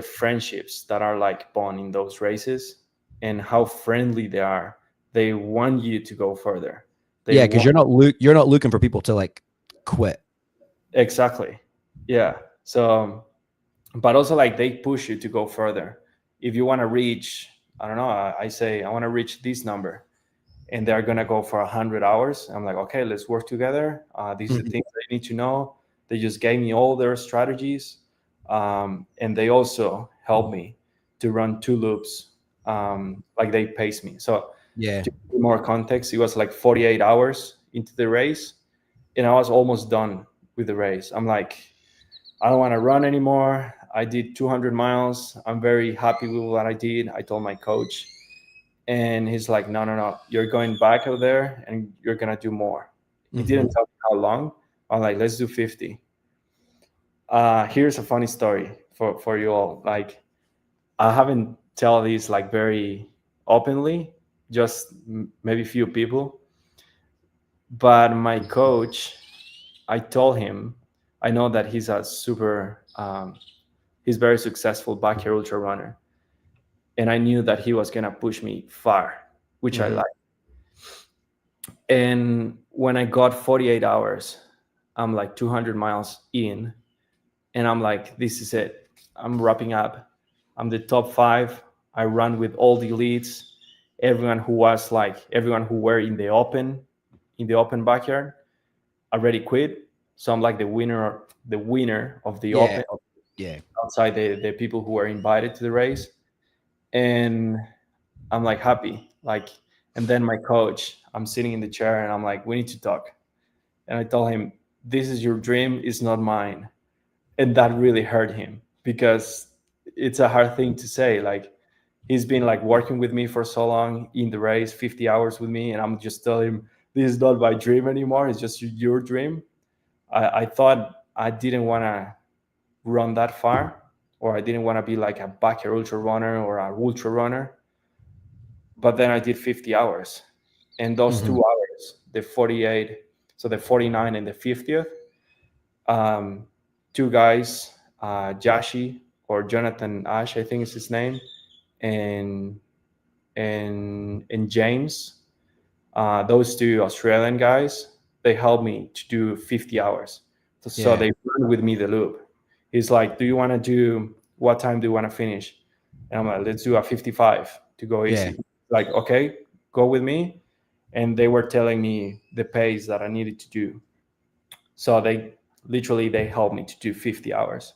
friendships that are like born in those races and how friendly they are. They want you to go further. Because you're not looking for people to like quit. Exactly. Yeah. So, but also like they push you to go further. If you want to reach, I don't know, I say I want to reach this number, and they're gonna go for 100 hours. I'm like, okay, let's work together. These are the things I need to know. They just gave me all their strategies, and they also helped me to run 2 loops. Like they paced me. So yeah, to give more context, it was like 48 hours into the race, and I was almost done with the race. I'm like, I don't want to run anymore. I did 200 miles. I'm very happy with what I did. I told my coach, and he's like, no, you're going back out there and you're going to do more. He didn't tell me how long. I'm like, let's do 50. Here's a funny story for you all. Like, I haven't tell these like very openly, just maybe few people. But my coach, I told him, I know that he's a he's very successful backyard ultra runner. And I knew that he was going to push me far, which I like. And when I got 48 hours, I'm like 200 miles in, and I'm like, this is it. I'm wrapping up. I'm the top 5. I run with all the elites. Everyone who were in the open backyard already quit. So I'm like the winner of the open. Yeah. Outside the people who were invited to the race. And I'm like happy. And then my coach, I'm sitting in the chair and I'm like, we need to talk. And I told him, this is your dream, it's not mine. And that really hurt him, because it's a hard thing to say. Like, he's been like working with me for so long in the race, 50 hours with me. And I'm just telling him, this is not my dream anymore. It's just your dream. I thought I didn't want to run that far, or I didn't want to be like a backyard ultra runner or a ultra runner. But then I did 50 hours, and those 2 hours, the 48, so the 49 and the 50th, 2 guys, Jashi or Jonathan Ash, I think is his name, and James, those 2 Australian guys, they helped me to do 50 hours. So they run with me the loop. He's like, what time do you want to finish? And I'm like, let's do a 55 to go easy. Yeah. Like, okay, go with me. And they were telling me the pace that I needed to do. So they helped me to do 50 hours.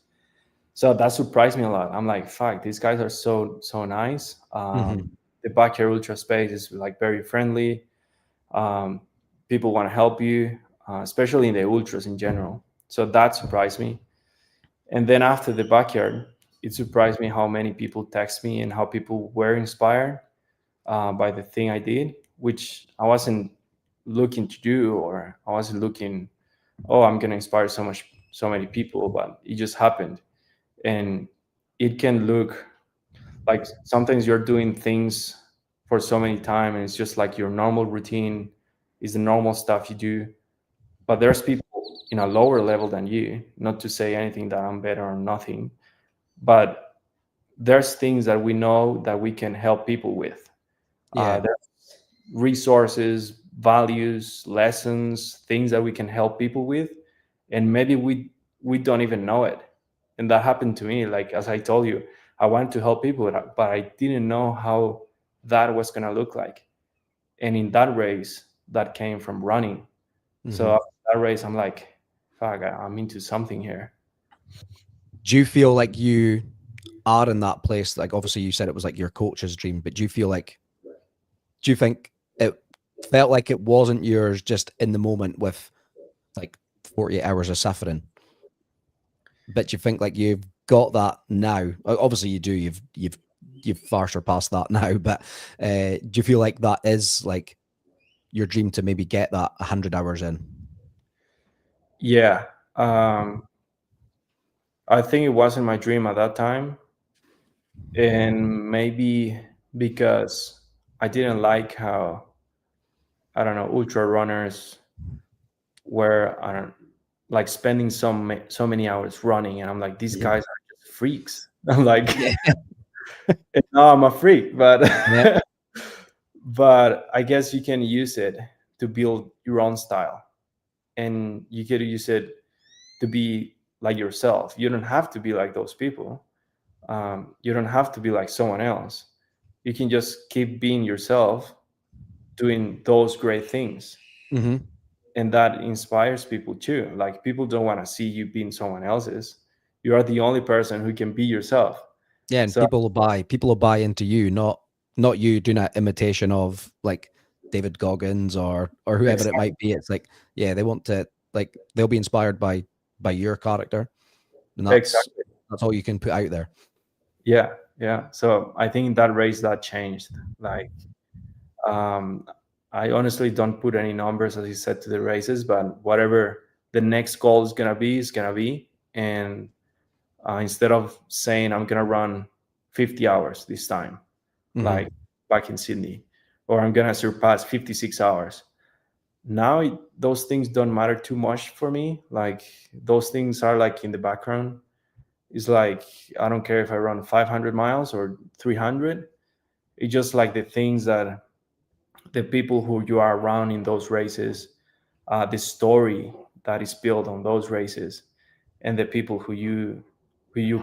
So that surprised me a lot. I'm like, fuck, these guys are so nice. The backyard ultra space is like very friendly. People want to help you, especially in the ultras in general. So that surprised me. And then after the backyard, it surprised me how many people text me and how people were inspired by the thing I did, which I wasn't looking to do, or I wasn't looking, I'm going to inspire so many people, but it just happened. And it can look like sometimes you're doing things for so many time, and it's just like your normal routine is the normal stuff you do. but there's people in a lower level than you, not to say anything that I'm better or nothing, but there's things that we know that we can help people with. Yeah. There's resources, values, lessons, things that we can help people with, and maybe we don't even know it. And that happened to me. Like, as I told you, I wanted to help people, but I didn't know how that was going to look like. And in that race, that came from running. So after that race, I'm like, fuck, I'm into something here. Do you feel like you are in that place? Like, obviously you said it was like your coach's dream, but do you think it felt like it wasn't yours just in the moment with like 48 hours of suffering? But you think like you've got that now? Obviously you do. You've far surpassed that now. But do you feel like that is like your dream to maybe get that 100 hours in? Yeah. I think it wasn't my dream at that time. And maybe because I didn't like how, I don't know, ultra runners were, I don't like spending so many hours running. And I'm like, these guys are just freaks. I'm like, no, I'm a freak, but but I guess you can use it to build your own style, and you can use it to be like yourself. You don't have to be like those people. You don't have to be like someone else. You can just keep being yourself, doing those great things. And that inspires people too. Like, people don't want to see you being someone else's. You are the only person who can be yourself. Yeah, and people will buy into you, not you doing an imitation of like David Goggins or whoever it might be. It's like, yeah, they want to, like, they'll be inspired by your character, and that's all you can put out there. Yeah. So I think that race, that changed. Like, I honestly don't put any numbers, as you said, to the races, but whatever the next goal is gonna be. And instead of saying I'm gonna run 50 hours this time, like back in Sydney, or I'm gonna surpass 56 hours. Now those things don't matter too much for me. Like, those things are like in the background. It's like, I don't care if I run 500 miles or 300. It's just like the things that the people who you are around in those races, the story that is built on those races, and the people who you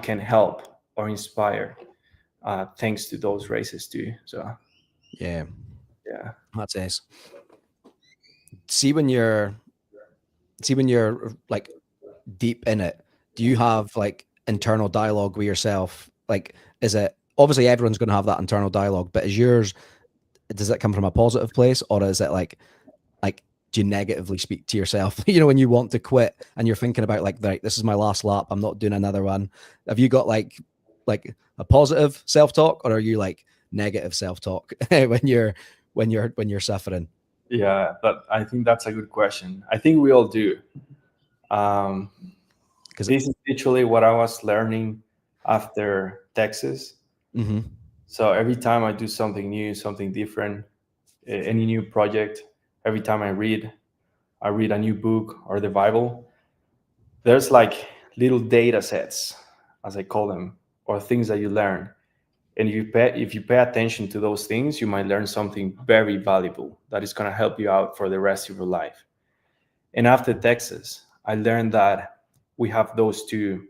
can help or inspire thanks to those races too. So yeah, that's it. See, when you're like deep in it, do you have like internal dialogue with yourself? Like, is it, obviously everyone's going to have that internal dialogue, but is yours, does it come from a positive place, or is it like do you negatively speak to yourself? You know, when you want to quit and you're thinking about like, right, this is my last lap, I'm not doing another one. Have you got like a positive self-talk, or are you like negative self-talk when you're suffering? Yeah, I think that's a good question. I think we all do. Because this is literally what I was learning after Texas. So every time I do something new, something different, any new project, every time I read a new book or the Bible, there's like little data sets, as I call them, or things that you learn. And if you pay attention to those things, you might learn something very valuable that is going to help you out for the rest of your life. And after Texas, I learned that we have those two,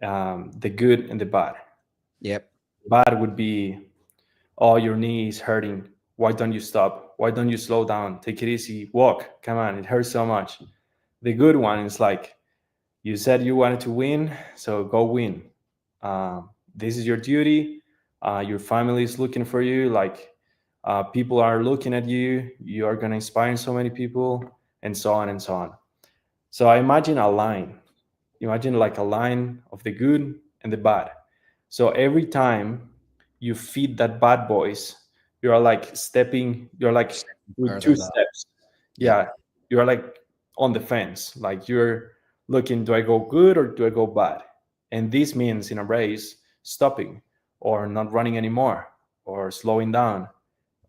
the good and the bad. Yep. Bad would be, oh, your knee is hurting. Why don't you stop? Why don't you slow down? Take it easy. Walk. Come on. It hurts so much. The good one is like, you said you wanted to win, so go win. This is your duty. Your family is looking for you. Like, people are looking at you. You are going to inspire so many people, and so on and so on. So I imagine a line. Imagine like a line of the good and the bad. So every time you feed that bad voice, you're like with two steps. Yeah. You're like on the fence. Like, you're looking, do I go good or do I go bad? And this means in a race, stopping or not running anymore or slowing down.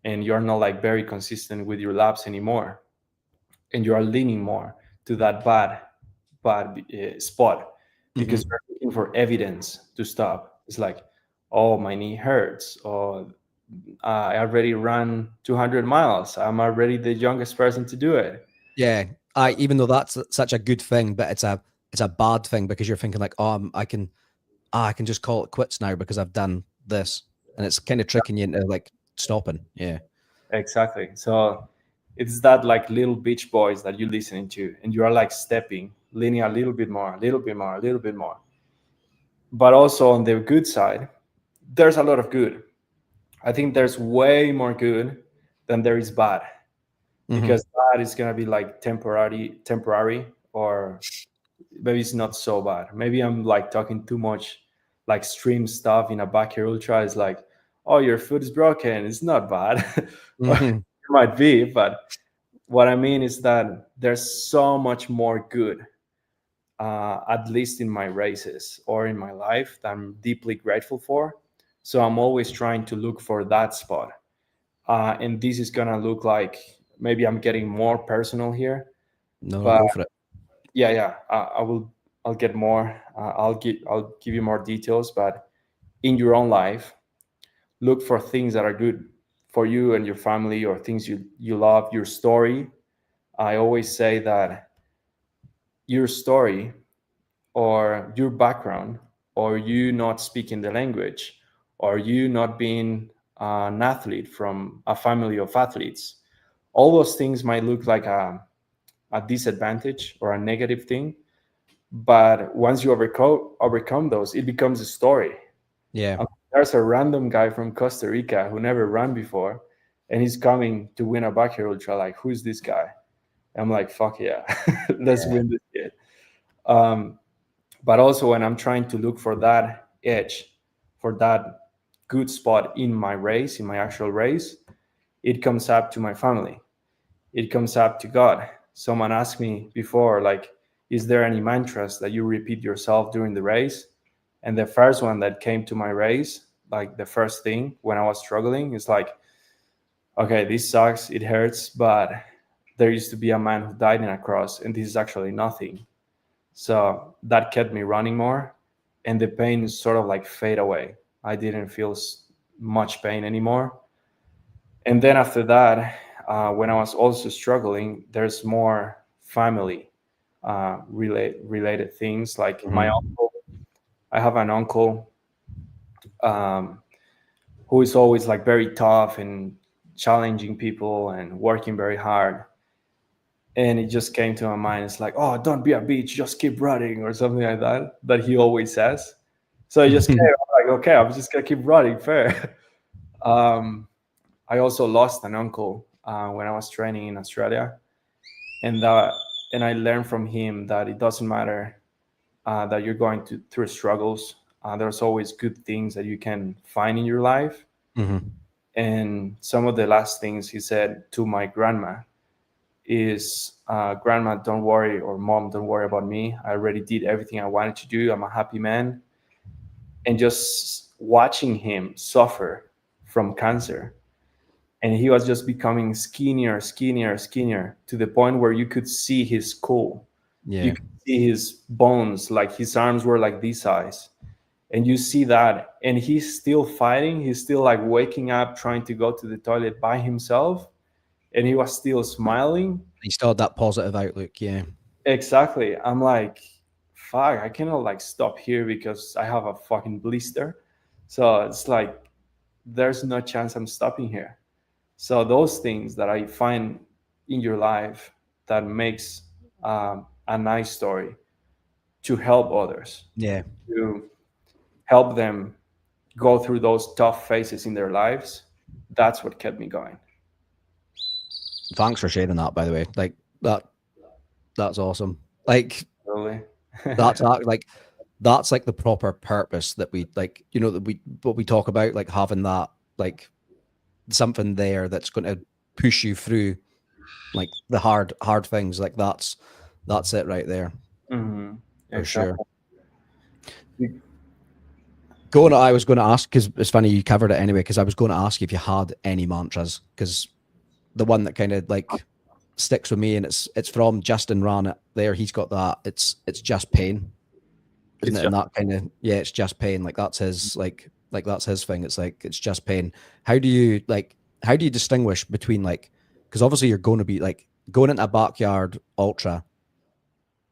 And you're not like very consistent with your laps anymore. And you are leaning more to that bad spot because you're looking for evidence to stop. It's like, oh, my knee hurts, or I already ran 200 miles. I'm already the youngest person to do it. Yeah, even though that's such a good thing, but it's a bad thing because you're thinking like, oh, I can just call it quits now because I've done this, and it's kind of tricking you into like stopping. Yeah, Exactly. So it's that like little beach boys that you're listening to, and you are like stepping, leaning a little bit more, a little bit more, a little bit more. But also on the good side, there's a lot of good. I think there's way more good than there is bad, because bad is gonna be like temporary, or maybe it's not so bad. Maybe I'm like talking too much like extreme stuff in a backyard ultra. Is like, oh, your foot is broken. It's not bad. It might be, but what I mean is that there's so much more good, at least in my races or in my life, that I'm deeply grateful for. So I'm always trying to look for that spot. And this is gonna look like, maybe I'm getting more personal here. no, But go for it. yeah, I'll get more. I'll give you more details. But in your own life, look for things that are good for you and your family, or things you love. Your story. I always say that your story, or your background, or you not speaking the language, or you not being an athlete from a family of athletes, all those things might look like a disadvantage or a negative thing. But once you overcome those, it becomes a story. Yeah, There's a random guy from Costa Rica who never ran before, and he's coming to win a backyard ultra. Like, who's this guy? I'm like, fuck yeah, let's win this kid. But also, when I'm trying to look for that edge, for that good spot in my race, in my actual race, it comes up to my family. It comes up to God. Someone asked me before, like, is there any mantras that you repeat yourself during the race? And the first one that came to my race, like the first thing when I was struggling, is like, okay, this sucks, it hurts, but there used to be a man who died in a cross, and this is actually nothing. So that kept me running more, and the pain sort of like fade away. I didn't feel much pain anymore. And then after that, when I was also struggling, there's more family related things, like my uncle. I have an uncle who is always like very tough and challenging people and working very hard. And it just came to my mind. It's like, oh, don't be a bitch, just keep running, or something like that he always says. So I just came, like, okay, I'm just gonna keep running, fair. I also lost an uncle when I was training in Australia, and I learned from him that it doesn't matter that you're going through struggles. There's always good things that you can find in your life. And some of the last things he said to my grandma is, grandma, don't worry, or mom, don't worry about me. I already did everything I wanted to do. I'm a happy man. And just watching him suffer from cancer, and he was just becoming skinnier to the point where you could see his skull. You could see his bones, like his arms were like this size. And you see that, and he's still fighting. He's still like waking up, trying to go to the toilet by himself. And he was still smiling. He still had that positive outlook. Yeah, exactly. I'm like, fuck, I cannot like stop here because I have a fucking blister. So it's like, there's no chance I'm stopping here. So those things that I find in your life that makes a nice story to help others, to help them go through those tough phases in their lives, that's what kept me going. Thanks for sharing that, by the way. Like that's awesome. Like Really? that's like the proper purpose that we like, you know, that what we talk about, like having that, like something there that's going to push you through like the hard things. Like that's it right there. For sure. I was going to ask, because it's funny you covered it anyway, because I was going to ask if you had any mantras, because the one that kind of like sticks with me, and it's from Justin Ran it there. He's got that. It's just pain, isn't It's it? And that kind of, yeah, it's just pain. Like that's his like that's his thing. It's like it's just pain. How do you distinguish between like, because obviously you're going to be like going into a backyard ultra,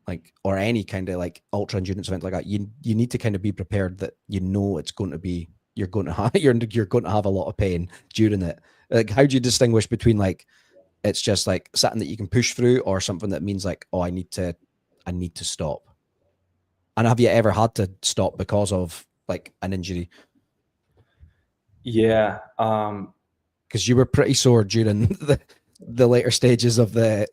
like, or any kind of like ultra endurance event like that, you need to kind of be prepared that it's going to be, you're going to have a lot of pain during it. Like, how do you distinguish between like it's just like something that you can push through, or something that means like, oh, I need to stop? And have you ever had to stop because of like an injury? Yeah. Because you were pretty sore during the later stages of the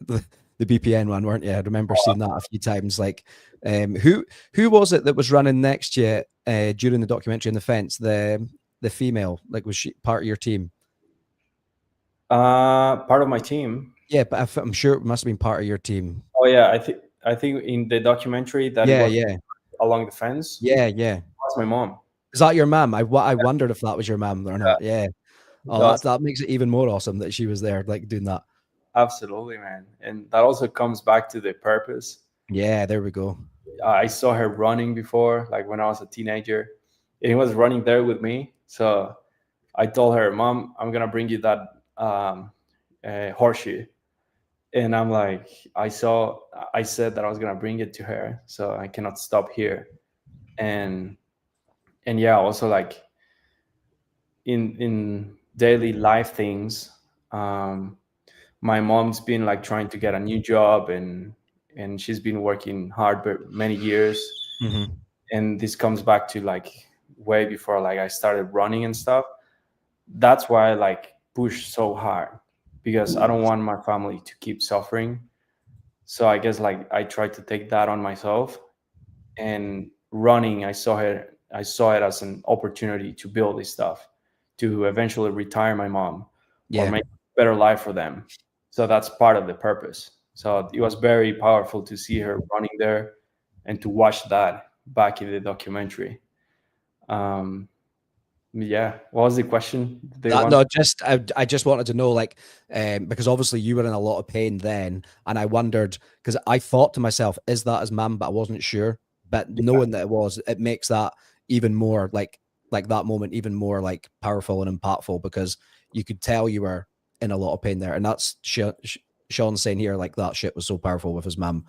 BPN one, weren't you? I remember seeing that a few times. Like, who was it that was running next year during the documentary in the fence? The female, like, was she part of your team? Part of my team. Yeah, but I'm sure it must have been part of your team. Oh yeah, I think in the documentary that it was along the fence. Yeah. That's my mom. Is that your mom? I wondered if that was your mom or not. Yeah. Oh, that makes it even more awesome that she was there, like, doing that. Absolutely, man. And that also comes back to the purpose. Yeah, there we go. I saw her running before, like when I was a teenager, and he was running there with me. So I told her, Mom, I'm gonna bring you that horseshoe. And I'm like, I said that I was gonna bring it to her, so I cannot stop here. And yeah, also like in daily life things, my mom's been like trying to get a new job, and she's been working hard for many years. Mm-hmm. And this comes back to like way before like I started running and stuff. That's why I like push so hard, because I don't want my family to keep suffering. So I guess like I tried to take that on myself. And running, I saw it as an opportunity to build this stuff, to eventually retire my mom, or make a better life for them. So that's part of the purpose. So it was very powerful to see her running there and to watch that back in the documentary. Yeah, what was the question? I just wanted to know, like, because obviously you were in a lot of pain then, and I wondered, because I thought to myself, is that his mum? But I wasn't sure. But knowing that it was, it makes that even more like that moment even more like powerful and impactful, because you could tell you were in a lot of pain there. And that's Sean saying here, like, that shit was so powerful with his mum,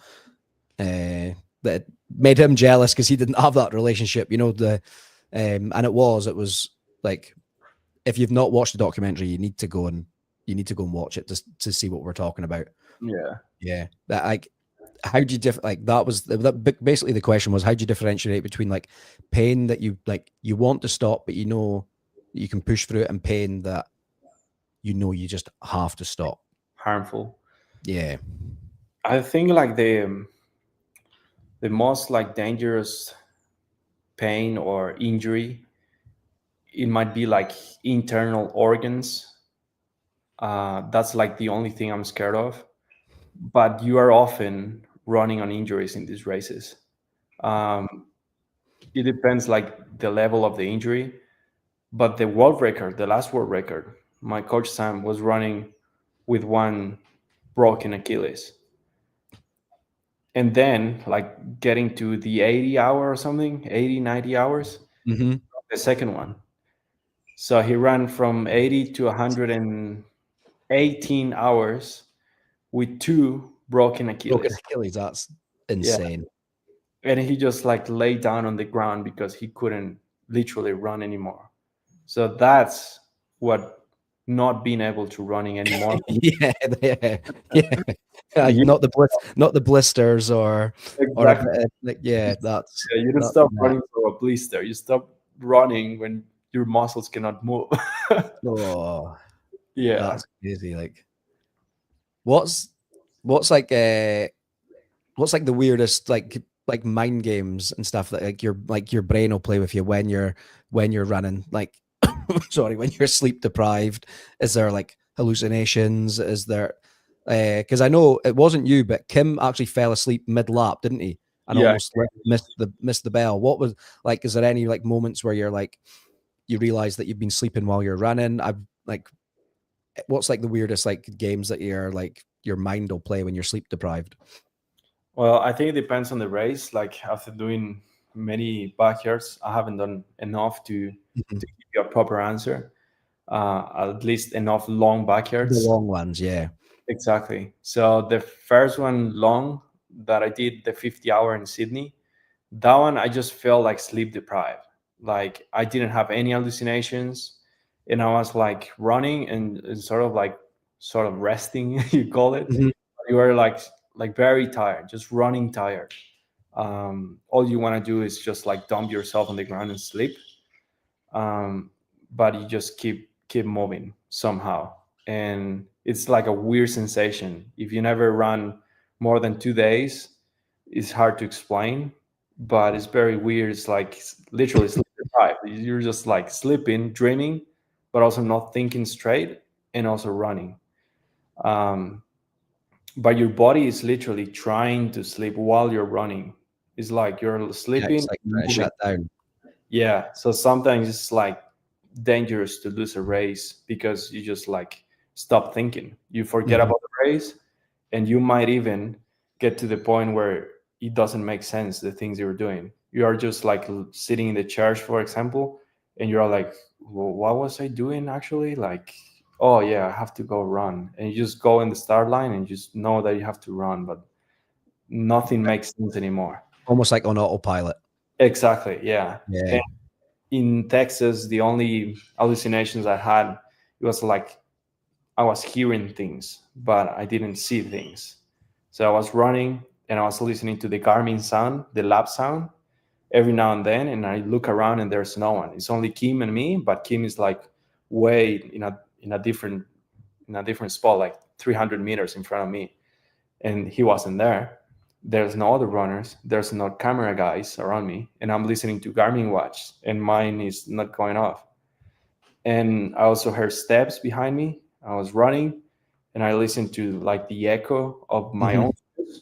that it made him jealous because he didn't have that relationship, you know. And it was like, if you've not watched the documentary, you need to go and watch it just to see what we're talking about. Yeah. That, like, how do you like, that was basically the question was, how do you differentiate between like pain that you want to stop, but you know you can push through it, and pain that you just have to stop? Harmful. Yeah. I think like the most like dangerous pain or injury, it might be like internal organs. That's like the only thing I'm scared of. But you are often running on injuries in these races. It depends like the level of the injury. But the last world record, my coach Sam was running with one broken Achilles. And then like getting to the 80 hour or something, 80, 90 hours, the second one. So he ran from 80 to 118 hours with two broken Achilles. That's insane. Yeah. And he just like lay down on the ground because he couldn't literally run anymore. So that's what not being able to running anymore. yeah. Not the blisters or that's you don't stop running for a blister. You stop running when your muscles cannot move. Oh, yeah, that's crazy. Like, what's like the weirdest like mind games and stuff that like your brain will play with you when you're running, like sorry, when you're sleep deprived? Is there like hallucinations? Is there because I know it wasn't you, but Kim actually fell asleep mid-lap, didn't he? And almost missed the bell. What was like, is there any like moments where you're like, you realize that you've been sleeping while you're running? I've like, what's like the weirdest like games that you're like your mind will play when you're sleep deprived? Well, I think it depends on the race. Like after doing many backyards, I haven't done enough to give you a proper answer. At least enough long The backyards. long ones, yeah. Exactly. So the first one long that I did, the 50 hour in Sydney, that one I just felt like sleep deprived. Like I didn't have any hallucinations, and I was like running and sort of resting, you call it. Mhm. You were like very tired, just running tired. All you want to do is just like dump yourself on the ground and sleep. um, but you just keep moving somehow, and it's like a weird sensation. If you never run more than 2 days, it's hard to explain, but it's very weird. It's like literally sleep deprived. You're just like sleeping, dreaming, but also not thinking straight, and also running. um, but your body is literally trying to sleep while you're running. It's like you're Yeah, sleeping, it's like trying to moving. shut down. Yeah, so sometimes it's like dangerous to lose a race because you just like stop thinking. You forget Mhm. about the race, and you might even get to the point where it doesn't make sense the things you're doing. You are just like sitting in the church, for example, and you're like, well, what was I doing actually? Like, oh yeah, I have to go run, and you just go in the start line and just know that you have to run, but nothing makes sense anymore. Almost like on autopilot. Exactly, yeah. Yeah. In Texas, the only hallucinations I had, it was like I was hearing things, but I didn't see things. So I was running and I was listening to the Garmin sound, the lab sound, every now and then, and I look around and there's no one. It's only Kim and me, but Kim is like way in a different spot, like 300 meters in front of me, and he wasn't there. There's no other runners. There's no camera guys around me, and I'm listening to Garmin watch, and mine is not going off. And I also heard steps behind me. I was running, and I listened to like the echo of my Mhm. own steps,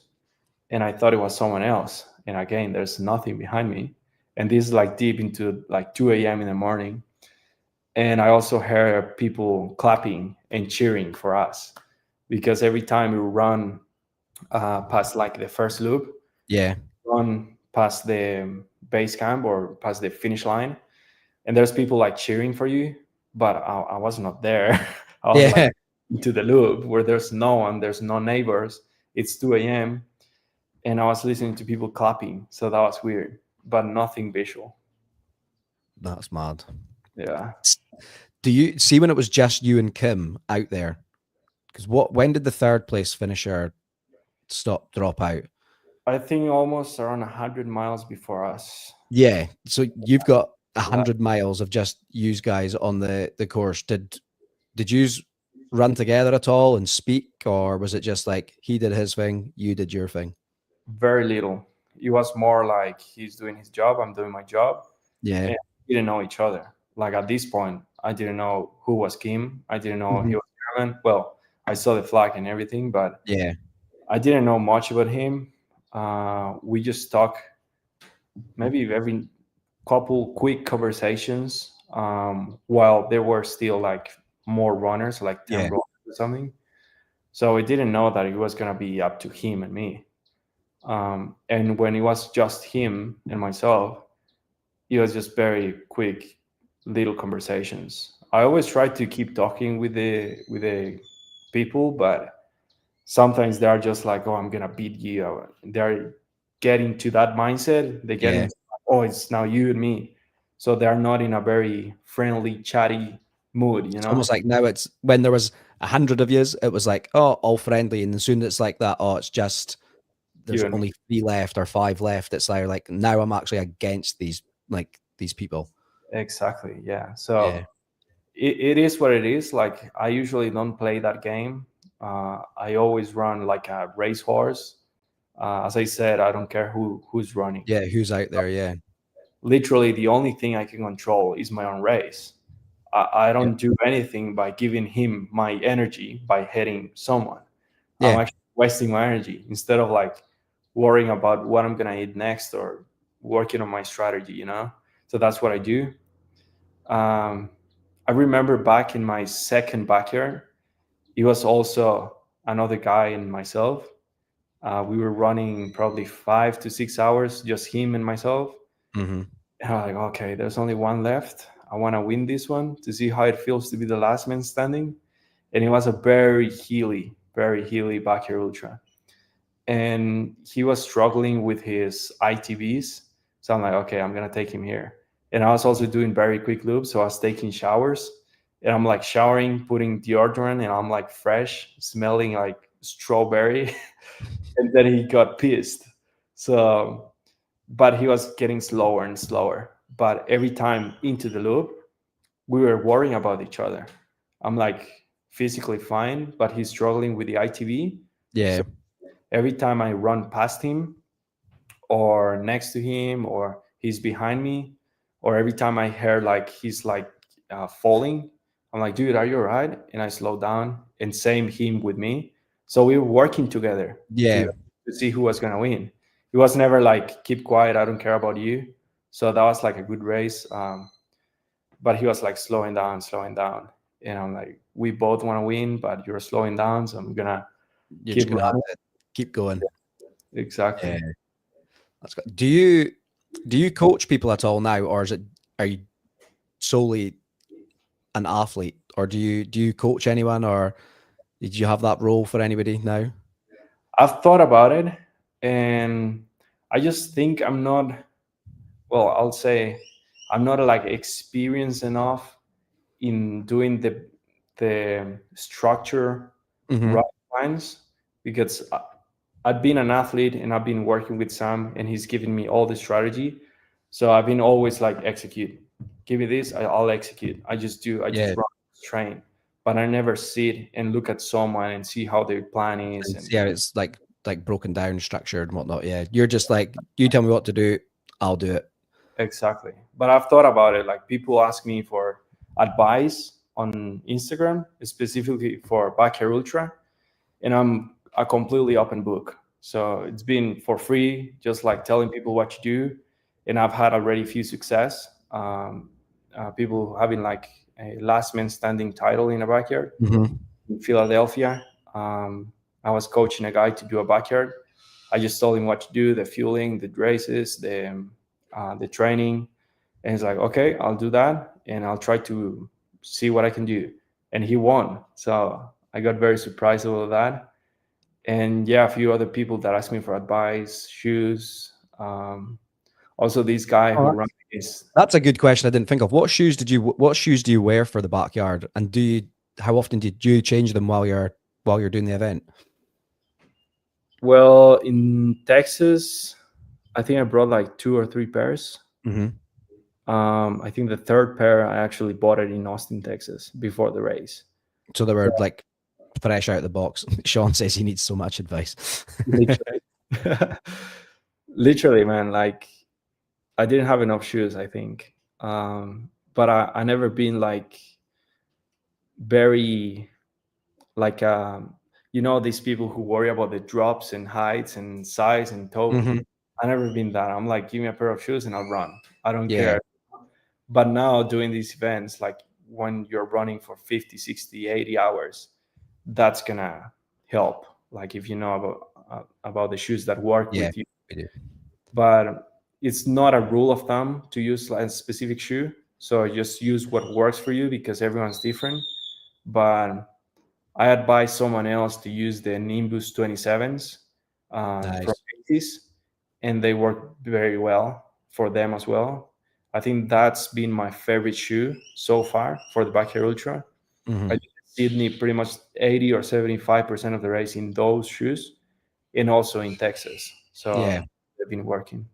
and I thought it was someone else. And again, there's nothing behind me, and this is like deep into like 2 a.m. in the morning. And I also heard people clapping and cheering for us because every time we run past like the first loop, Yeah. run past the base camp or past the finish line, and there's people like cheering for you, but I was not there. I was like Yeah. to the loop where there's no one, there's no neighbors. It's 2 a.m. and I was listening to people clapping, so that was weird, but nothing visual. That's mad. Yeah, Do you see when it was just you and Kim out there? Because when did the third place finisher drop out? I think almost around 100 miles before us. Yeah. So you've got Yeah. 100 miles of just yous guys on the course. Did yous run together at all and speak, or was it just like he did his thing, you did your thing? Very little. It was more like he's doing his job, I'm doing my job, Yeah. and we didn't know each other. Like at this point, I didn't know who was Kim. I didn't know he Mhm. was German. Well, I saw the flag and everything, but Yeah. I didn't know much about him. We just talk maybe every couple quick conversations while there were still like more runners, like 10 Yeah. runners or something. So I didn't know that it was going to be up to him and me. And when it was just him and myself, it was just very quick little conversations. I always try to keep talking with the people, but sometimes they are just like, "Oh, I'm gonna beat you." They're getting to that mindset. They get Yeah. into, "Oh, it's now you and me," so they are not in a very friendly, chatty mood. It's almost like now it's when there was 100 of yous, it was like, oh, all friendly. And as soon as it's like that, oh, it's just there's You and me. only 3 left or 5 left. It's like now I'm actually against these people. Exactly. Yeah. Yeah. So it is what it is. Like I usually don't play that game. I always run like a racehorse. As I said, I don't care who's running. Yeah. Who's out there? Yeah. Literally, the only thing I can control is my own race. I Yeah. don't do anything by giving him my energy by hitting someone. I'm Yeah. actually wasting my energy instead of like worrying about what I'm gonna eat next or working on my strategy. So that's what I do. Um, I remember back in my second backyard, it was also another guy and myself. We were running probably 5 to 6 hours, just him and myself. Mm-hmm. And I'm like, okay, there's only one left. I want to win this one to see how it feels to be the last man standing. And it was a very hilly backyard ultra. And he was struggling with his ITBs. So I'm like, okay, I'm going to take him here. And I was also doing very quick loops. So I was taking showers and I'm like showering, putting deodorant, and I'm like fresh, smelling like strawberry. And then he got pissed. So, but he was getting slower and slower. But every time into the loop, we were worrying about each other. I'm like physically fine, but he's struggling with the ITV. Yeah. So every time I run past him or next to him or he's behind me, or every time I hear like he's like falling, I'm like, dude, are you all right? And I slow down, and same him with me. So we were working together Yeah. to see who was going to win. It was never like, keep quiet, I don't care about you. So that was like a good race. But he was like slowing down. And I'm like, we both want to win, but you're slowing down. So I'm going to You're keep just gonna have to keep going. Exactly. Yeah. That's good. Do you coach people at all now, or are you solely an athlete, or do you coach anyone, or did you have that role for anybody now? I've thought about it, and I just think I'm not, well, I'll say I'm not like experienced enough in doing the structure Mhm. right lines, because I've been an athlete and I've been working with Sam and he's given me all the strategy. So I've been always like, execute, give me this, I'll execute. I just Yeah. run, train, but I never sit and look at someone and see how their plan is. And see how it's like broken down, structured and whatnot. Yeah. You're just like, you tell me what to do, I'll do it. Exactly. But I've thought about it. Like, people ask me for advice on Instagram, specifically for Backyard Ultra, and I'm a completely open book. So it's been for free, just like telling people what you do. And I've had already few success. People having like a last man standing title in a backyard Mhm. in Philadelphia. I was coaching a guy to do a backyard. I just told him what to do, the fueling, the races, the training. And he's like, okay, I'll do that. And I'll try to see what I can do. And he won. So I got very surprised about that. And yeah, a few other people that asked me for advice, shoes. Also, this guy who runs this. That's a good question. I didn't think of. What shoes do you wear for the backyard? And how often did you change them while you're doing the event? Well, in Texas, I think I brought like 2 or 3 pairs. Mm-hmm. I think the third pair I actually bought it in Austin, Texas, before the race. So they were like fresh out of the box. Sean says he needs so much advice. Literally, man. Like, I didn't have enough shoes, I think. But I never been like very like these people who worry about the drops and heights and size and toe. Mm-hmm. I never been that. I'm like, give me a pair of shoes and I'll run. I don't Yeah. care. But now doing these events, like when you're running for 50, 60, 80 hours, that's gonna help. Like, if you know about the shoes that work with you. But it's not a rule of thumb to use a specific shoe. So just use what works for you, because everyone's different. But I advise someone else to use the Nimbus 27s from Macy's, and they work very well for them as well. I think that's been my favorite shoe so far for the Backyard Ultra. Mm-hmm. I did Sydney pretty much 80 or 75% of the race in those shoes, and also in Texas. So yeah, they've been working.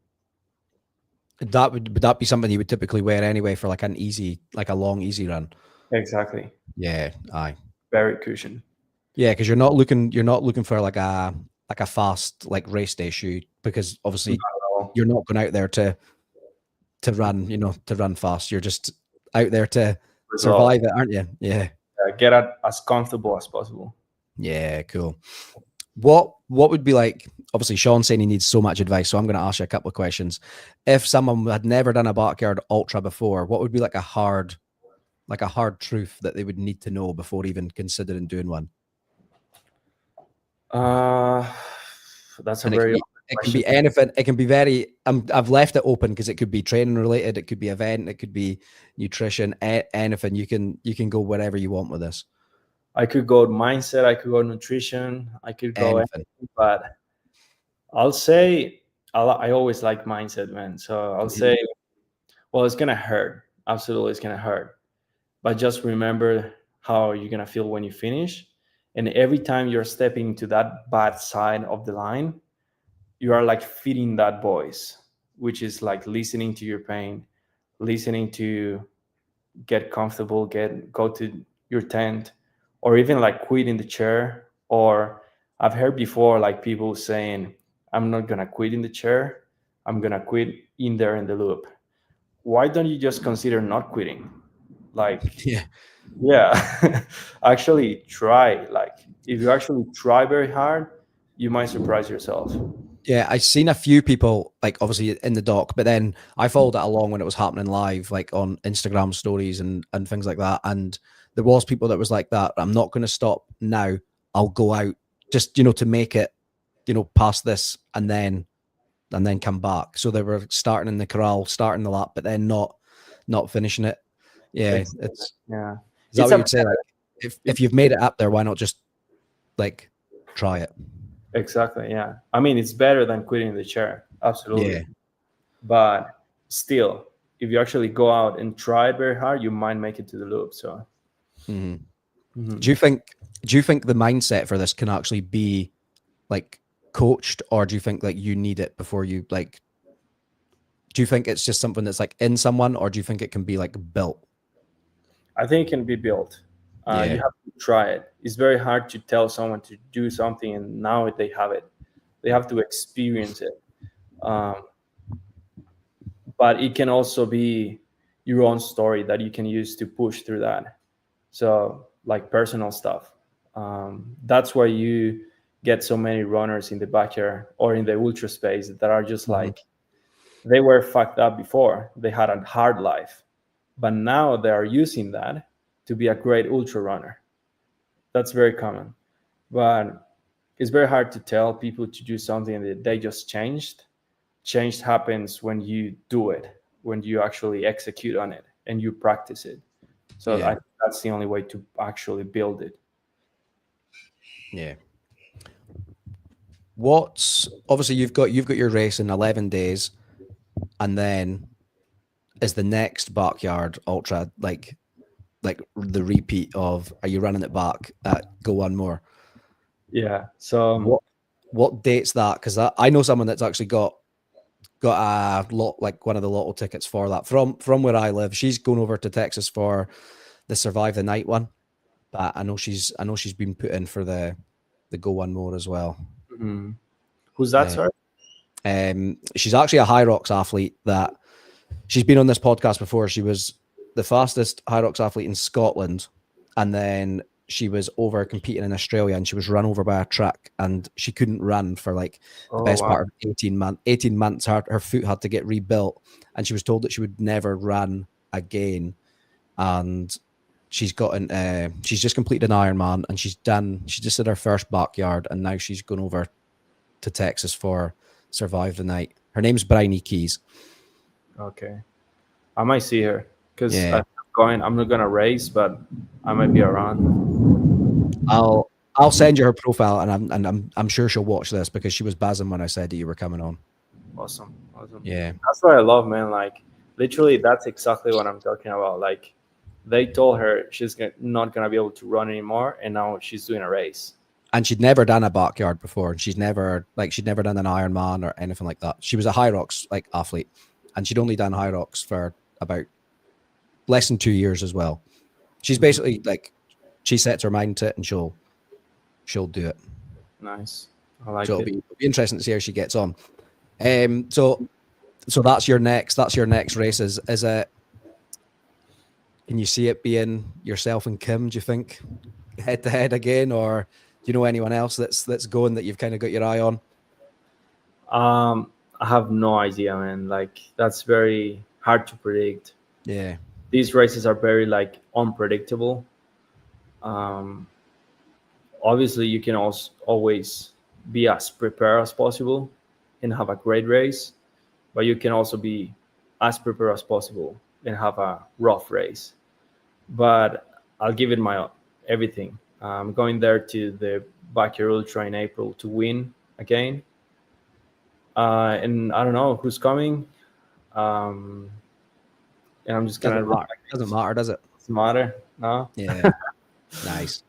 Would that be something you would typically wear anyway for like a long easy run? Exactly. Yeah, aye. Very cushion. Yeah, because you're not looking for like a fast like race day shoe, because obviously you're not going out there to run fast. You're just out there to survive it, aren't you? Yeah. Get it as comfortable as possible. Yeah, cool. What would be like, obviously Sean's saying he needs so much advice, so I'm going to ask you a couple of questions. If someone had never done a backyard ultra before, what would be like a hard truth that they would need to know before even considering doing one? Uh, that's a And very it can question. be anything. It can be very. I've left it open because it could be training related. It could be event. It could be nutrition. Anything. You can go wherever you want with this. I could go mindset, I could go nutrition, I could go Anything. anything, but I'll say I always like mindset, man. So I'll say, well, it's gonna hurt. Absolutely, it's gonna hurt. But just remember how you're gonna feel when you finish. And every time you're stepping to that bad side of the line, you are like feeding that voice, which is like listening to your pain, listening to get comfortable, go to your tent, or even like quit in the chair. Or I've heard before like people saying, I'm not gonna quit in the chair, I'm gonna quit in there in the loop. Why don't you just consider not quitting? Like, Yeah. yeah, actually try. Like, if you actually try very hard, you might surprise yourself. Yeah, I seen a few people like obviously in the doc, but then I followed it along when it was happening live, like on Instagram stories and things like that. And there was people that was like that. I'm not going to stop now. I'll go out just to make it, past this and then come back. So they were starting in the corral, starting the lap, but then not finishing it. Yeah, it's Yeah, is that it's what you'd say? Like if you've made it up there, why not just like try it? exactly, yeah. I mean, it's better than quitting the chair, absolutely. Yeah. But still, if you actually go out and try it very hard, you might make it to the loop. So, Do you think the mindset for this can actually be like coached, or do you think like you need it before you like? Do you think it's just something that's like in someone, or do you think it can be like built? I think it can be built. Yeah. You have to try it. It's very hard to tell someone to do something and now they have it. They have to experience it. But it can also be your own story that you can use to push through that. So, like personal stuff. That's why you get so many runners in the backyard or in the ultra space that are just like, they were fucked up before. They had a hard life, but now they are using that to be a great ultra runner. That's very common. But it's very hard to tell people to do something that they just changed. Change happens when you do it, when you actually execute on it and you practice it. So Yeah. I think that's the only way to actually build it. Yeah. What's obviously you've got your race in 11 days, and then is the next backyard ultra like the repeat of, are you running it back at Go One More? Yeah. So what date's that? Because I know someone that's actually got a lot, like one of the lotto tickets for that from where I live. She's going over to Texas for the Survive the Night one, but I know she's been put in for the Go One More as well. Who's that, sorry? She's actually a High Rocks athlete that she's been on this podcast before. She was the fastest High Rocks athlete in Scotland, and then she was over competing in Australia, and she was run over by a truck, and she couldn't run for like the best part of 18 months. Her foot had to get rebuilt, and she was told that she would never run again. And she's just completed an Ironman, and she just did her first backyard, and now she's gone over to Texas for Survive the Night. Her name's Bryony Keys. Okay. I might see her because I'm not gonna race, but I might be around. I'll send you her profile, and I'm sure she'll watch this because she was buzzing when I said that you were coming on. Awesome. Yeah. That's what I love, man. Like literally, that's exactly what I'm talking about. Like they told her she's not gonna be able to run anymore, and now she's doing a race. And she'd never done a backyard before, and she'd never done an Ironman or anything like that. She was a High Rocks like athlete, and she'd only done High Rocks for about less than 2 years as well. She's basically like, she sets her mind to it, and she'll do it. Nice. I like so it. It'll be interesting to see how she gets on. So that's your next race. Is it? Can you see it being yourself and Kim? Do you think head to head again, or do you know anyone else that's going that you've kind of got your eye on? I have no idea, man. Like that's very hard to predict. Yeah. These races are very like unpredictable. obviously you can also always be as prepared as possible and have a great race, but you can also be as prepared as possible and have a rough race. But I'll give it my everything. I'm going there to the Backyard Ultra in April to win again. And I don't know who's coming. Um, and I'm just gonna run. Doesn't matter, does it? Doesn't matter. No. Yeah. Nice.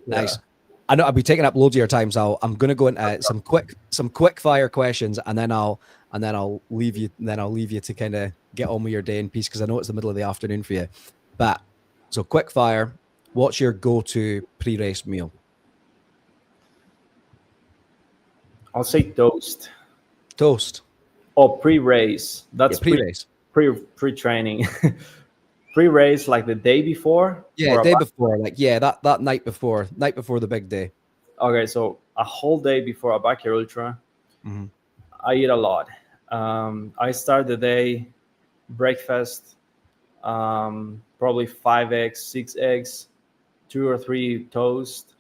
Nice. I know I'll be taking up loads of your time, so I'm going to go into some quick fire questions, and then I'll leave you. Then I'll leave you to kind of get on with your day in peace, because I know it's the middle of the afternoon for you. But so quick fire. What's your go-to pre-race meal? I'll say toast. Toast. Oh, pre-race. That's pre-race. Pre-training. Pre-race, like the day before. Yeah, day before. Like that night before the big day. Okay, so a whole day before a Backyard Ultra, I eat a lot. I start the day breakfast, probably 5 eggs, 6 eggs, 2 or 3 toast,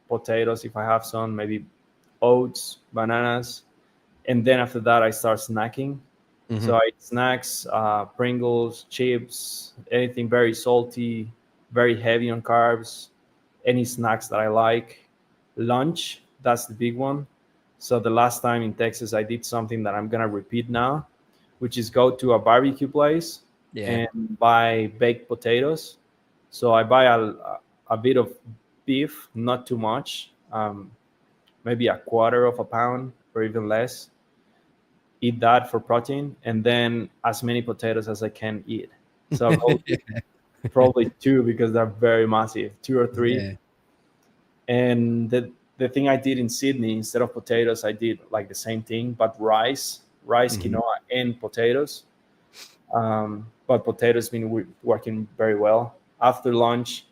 potatoes if I have some, maybe oats, bananas, and then after that I start snacking. So I eat snacks, Pringles, chips, anything very salty, very heavy on carbs, any snacks that I like. Lunch, that's the big one. So the last time in Texas, I did something that I'm going to repeat now, which is go to a barbecue place and buy baked potatoes. So I buy a bit of beef, not too much, maybe a quarter of a pound or even less. Eat that for protein, and then as many potatoes as I can eat. So probably 2, because they're very massive, 2 or 3. Yeah. And the thing I did in Sydney, instead of potatoes, I did like the same thing, but rice, quinoa, and potatoes. But potatoes been working very well. After lunch,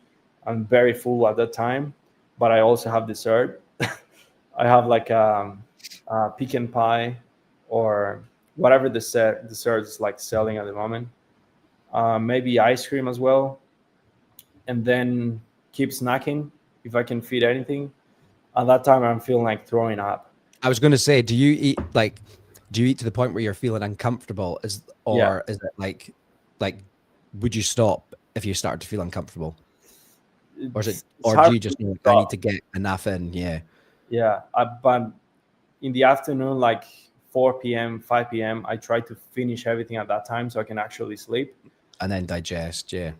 I'm very full at that time, but I also have dessert. I have like a pecan pie, or whatever the dessert is like selling at the moment. Maybe ice cream as well. And then keep snacking if I can feed anything. At that time, I'm feeling like throwing up. I was going to say, do you eat to the point where you're feeling uncomfortable? Is it like would you stop if you started to feel uncomfortable? Or do you just know, I need to get enough in? Yeah. Yeah. But in the afternoon, like 4 p.m., 5 p.m., I try to finish everything at that time so I can actually sleep. And then digest, yeah.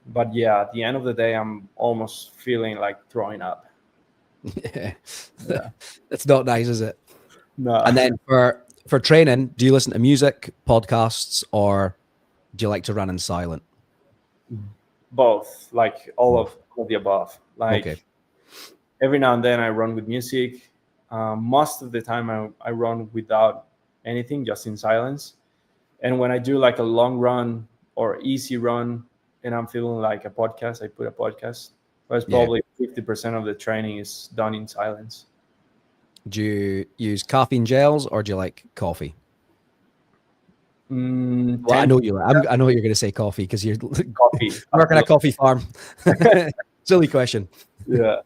But yeah, at the end of the day, I'm almost feeling like throwing up. Yeah. It's not nice, is it? No. And then for training, do you listen to music, podcasts, or do you like to run in silent? Both, like all of the above. Like every now and then I run with music. Most of the time I run without anything, just in silence. And when I do like a long run or easy run and I'm feeling like a podcast, I put a podcast. But it's probably 50% of the training is done in silence. Do you use caffeine gels or do you like coffee? Well, I know you're going to say coffee because you're coffee. Working at a coffee farm. Silly question. Yeah.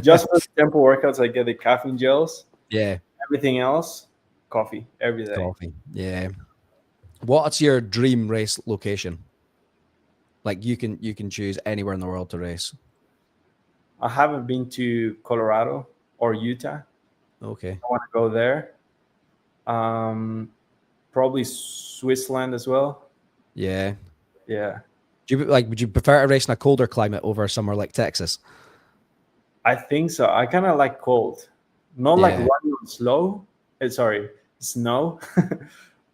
Just for tempo workouts, I get the caffeine gels. Yeah. Everything else, coffee every day. Coffee. Yeah. What's your dream race location? Like you can choose anywhere in the world to race. I haven't been to Colorado or Utah. Okay. I want to go there. Probably Switzerland as well. Yeah. Yeah. Would you prefer to race in a colder climate over somewhere like Texas? I think so. I kind of like cold. Not like running on snow,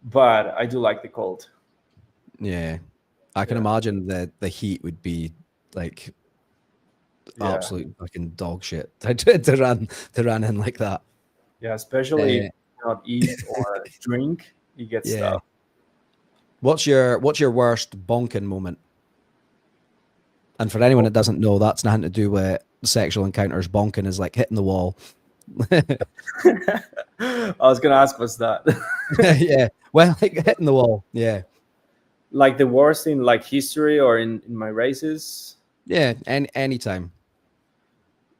but I do like the cold. Yeah. I can imagine the heat would be like absolute fucking dog shit to run in like that. Yeah, especially if you not eat or drink, you get stuff. What's your worst bonking moment? And for anyone that doesn't know, that's nothing to do with sexual encounters. Bonking is like hitting the wall. I was gonna ask, what's that? Yeah, well, like hitting the wall. Yeah, like the worst in like history or in my races. Yeah, anytime.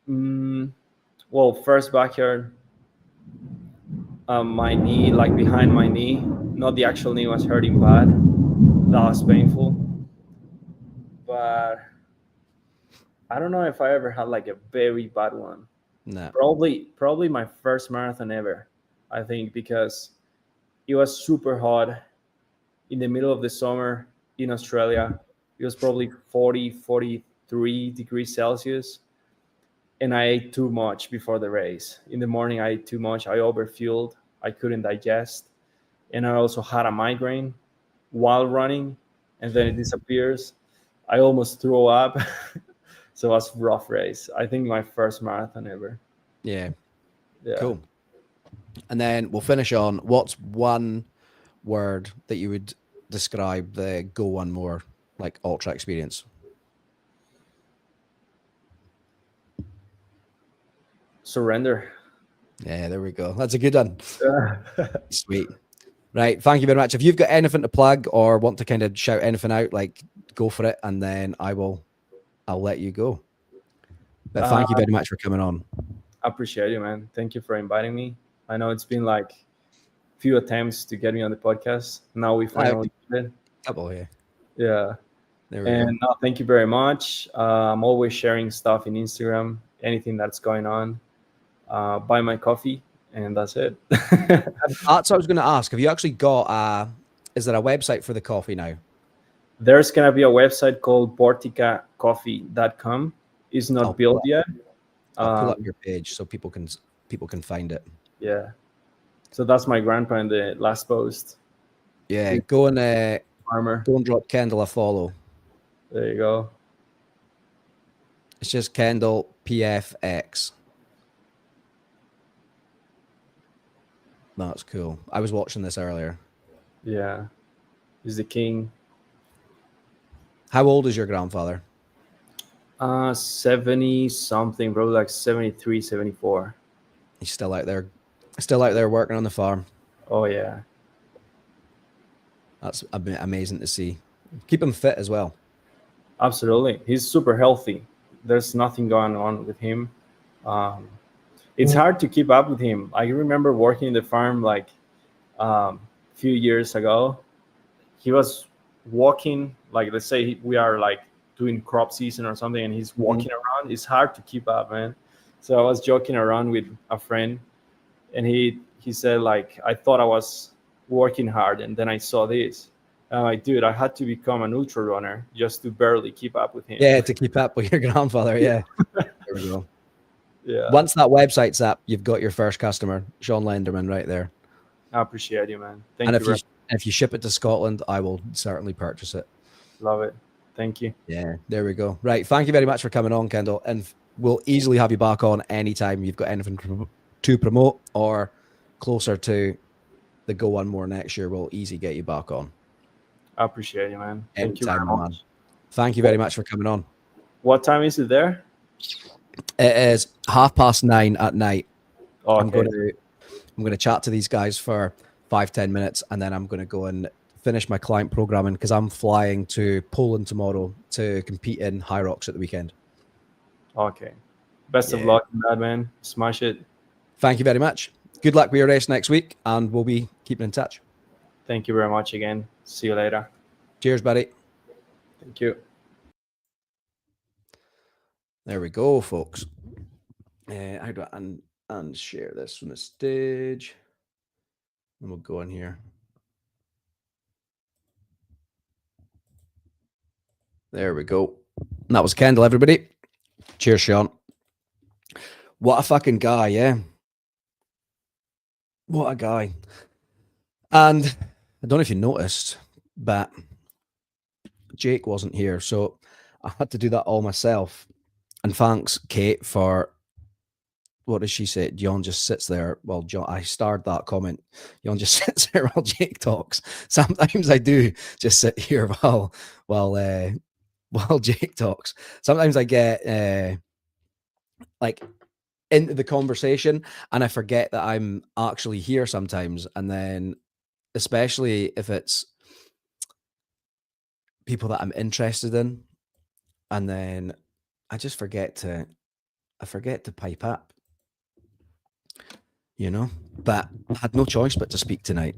Well, first backyard, my knee, like behind my knee, not the actual knee, was hurting bad. That was painful. But I don't know if I ever had like a very bad one. No. Probably my first marathon ever, I think, because it was super hot in the middle of the summer in Australia. It was probably 40, 43 degrees Celsius. And I ate too much before the race. In the morning, I ate too much. I overfueled. I couldn't digest. And I also had a migraine while running, and then it disappears. I almost threw up. So it was a rough race. I think my first marathon ever. Yeah. Cool. And then we'll finish on, what's one word that you would describe the Go One More like ultra experience? Surrender. Yeah, there we go. That's a good one. Sweet. Right. Thank you very much. If you've got anything to plug or want to kind of shout anything out, like, go for it, and then I'll let you go. But thank you very much for coming on. I appreciate you, man. Thank you for inviting me. I know it's been like a few attempts to get me on the podcast. Now we finally did it. Couple, yeah. Yeah. There we go. No, thank you very much. I'm always sharing stuff in Instagram, anything that's going on. Buy my coffee, and that's it. That's what I was going to ask. Have you actually got is there a website for the coffee now? There's going to be a website called porticacoffee.com. It's not built yet. I'll pull up your page so people can find it. Yeah. So that's my grandpa in the last post. Yeah, go and farmer. Go and drop Kendall a follow. There you go. It's just Kendall PFX. That's cool. I was watching this earlier. Yeah. He's the king. How old is your grandfather? 70 something, probably like 73, 74. He's still out there working on the farm. Oh yeah. That's amazing to see. Keep him fit as well. Absolutely. He's super healthy. There's nothing going on with him. It's hard to keep up with him. I remember working in the farm like a few years ago. He was walking, like, let's say we are like doing crop season or something, and he's walking around. It's hard to keep up, man. So I was joking around with a friend, and he said, like, I thought I was working hard, and then I saw this. I'm like, dude, I had to become an ultra runner just to barely keep up with him. Yeah, to keep up with your grandfather. Yeah. There we go. Yeah. Once that website's up, you've got your first customer, Sean Lenderman, right there. I appreciate you, man. Thank and you. If you ship it to Scotland, I will certainly purchase it. Love it. Thank you. Yeah, there we go. Right. Thank you very much for coming on, Kendall. And we'll easily have you back on anytime you've got anything to promote or closer to the Go One More next year. We'll easily get you back on. I appreciate you, man. Thank you very man. much. Thank you very much for coming on. What time is it there? It is 9:30 at night. Oh, I'm going to chat to these guys for 5-10 minutes, and then I'm going to go and finish my client programming because I'm flying to Poland tomorrow to compete in High Rocks at the weekend. Okay. Best of luck in that, man. Smash it. Thank you very much. Good luck with your race next week, and we'll be keeping in touch. Thank you very much again. See you later. Cheers, buddy. Thank you. There we go, folks. How do I unshare this from the stage? And we'll go in here. There we go. And that was Kendall, everybody. Cheers, Sean. What a fucking guy, yeah. What a guy. And I don't know if you noticed, but Jake wasn't here, so I had to do that all myself. And thanks, Kate, for, what does she say? John just sits there. Well, John, I starred that comment. John just sits there while Jake talks. Sometimes I do just sit here while Jake talks. Sometimes I get like into the conversation and I forget that I'm actually here sometimes. And then, especially if it's people that I'm interested in, and then I just forget to I forget to pipe up. You know, but I had no choice but to speak tonight.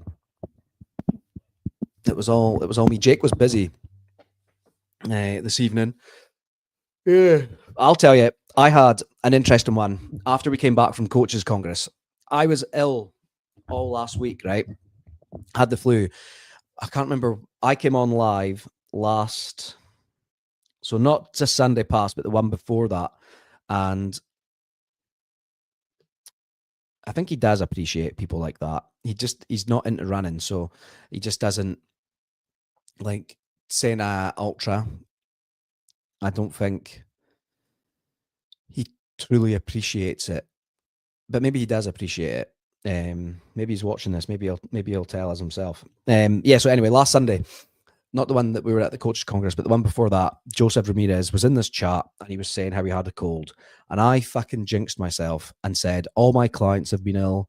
It was all me. Jake was busy this evening. Yeah, I'll tell you, I had an interesting one after we came back from Coaches Congress. I was ill all last week, right? Had the flu. I can't remember. I came on live last, so not just Sunday past, but the one before that. And I think he does appreciate people like that. He's not into running, so he just doesn't like saying ultra. I don't think he truly appreciates it, but maybe he does appreciate it. Maybe he's watching this. Maybe he'll tell us himself. Yeah. So anyway, last Sunday, not the one that we were at the Coaches Congress, but the one before that, Joseph Ramirez was in this chat and he was saying how he had a cold, and I fucking jinxed myself and said all my clients have been ill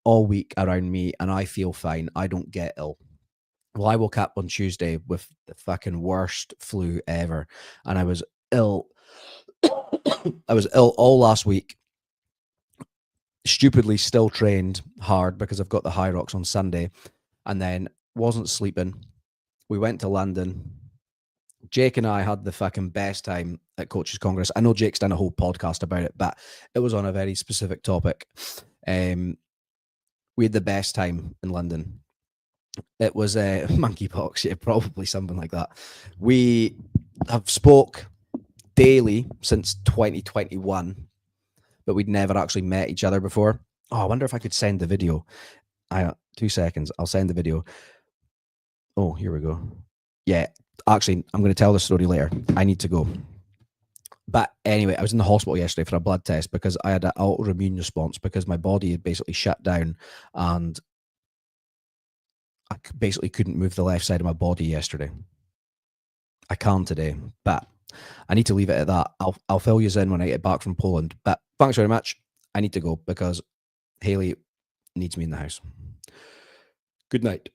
all week around me, and I feel fine. I don't get ill. Well, I woke up on Tuesday with the fucking worst flu ever, and I was ill. I was ill all last week. Stupidly still trained hard because I've got the High Rocks on Sunday, and then wasn't sleeping. We went to London. Jake and I had the fucking best time at Coaches Congress. I know Jake's done a whole podcast about it, but it was on a very specific topic. We had the best time in London. It was monkeypox, yeah, probably something like that. We have spoke daily since 2021, but we'd never actually met each other before. Oh, I wonder if I could send the video. 2 seconds. I'll send the video. Oh, here we go. Yeah, actually, I'm going to tell the story later. I need to go. But anyway, I was in the hospital yesterday for a blood test because I had an autoimmune response because my body had basically shut down and I basically couldn't move the left side of my body yesterday. I can today, but I need to leave it at that. I'll fill you in when I get back from Poland. But thanks very much. I need to go because Haley needs me in the house. Good night.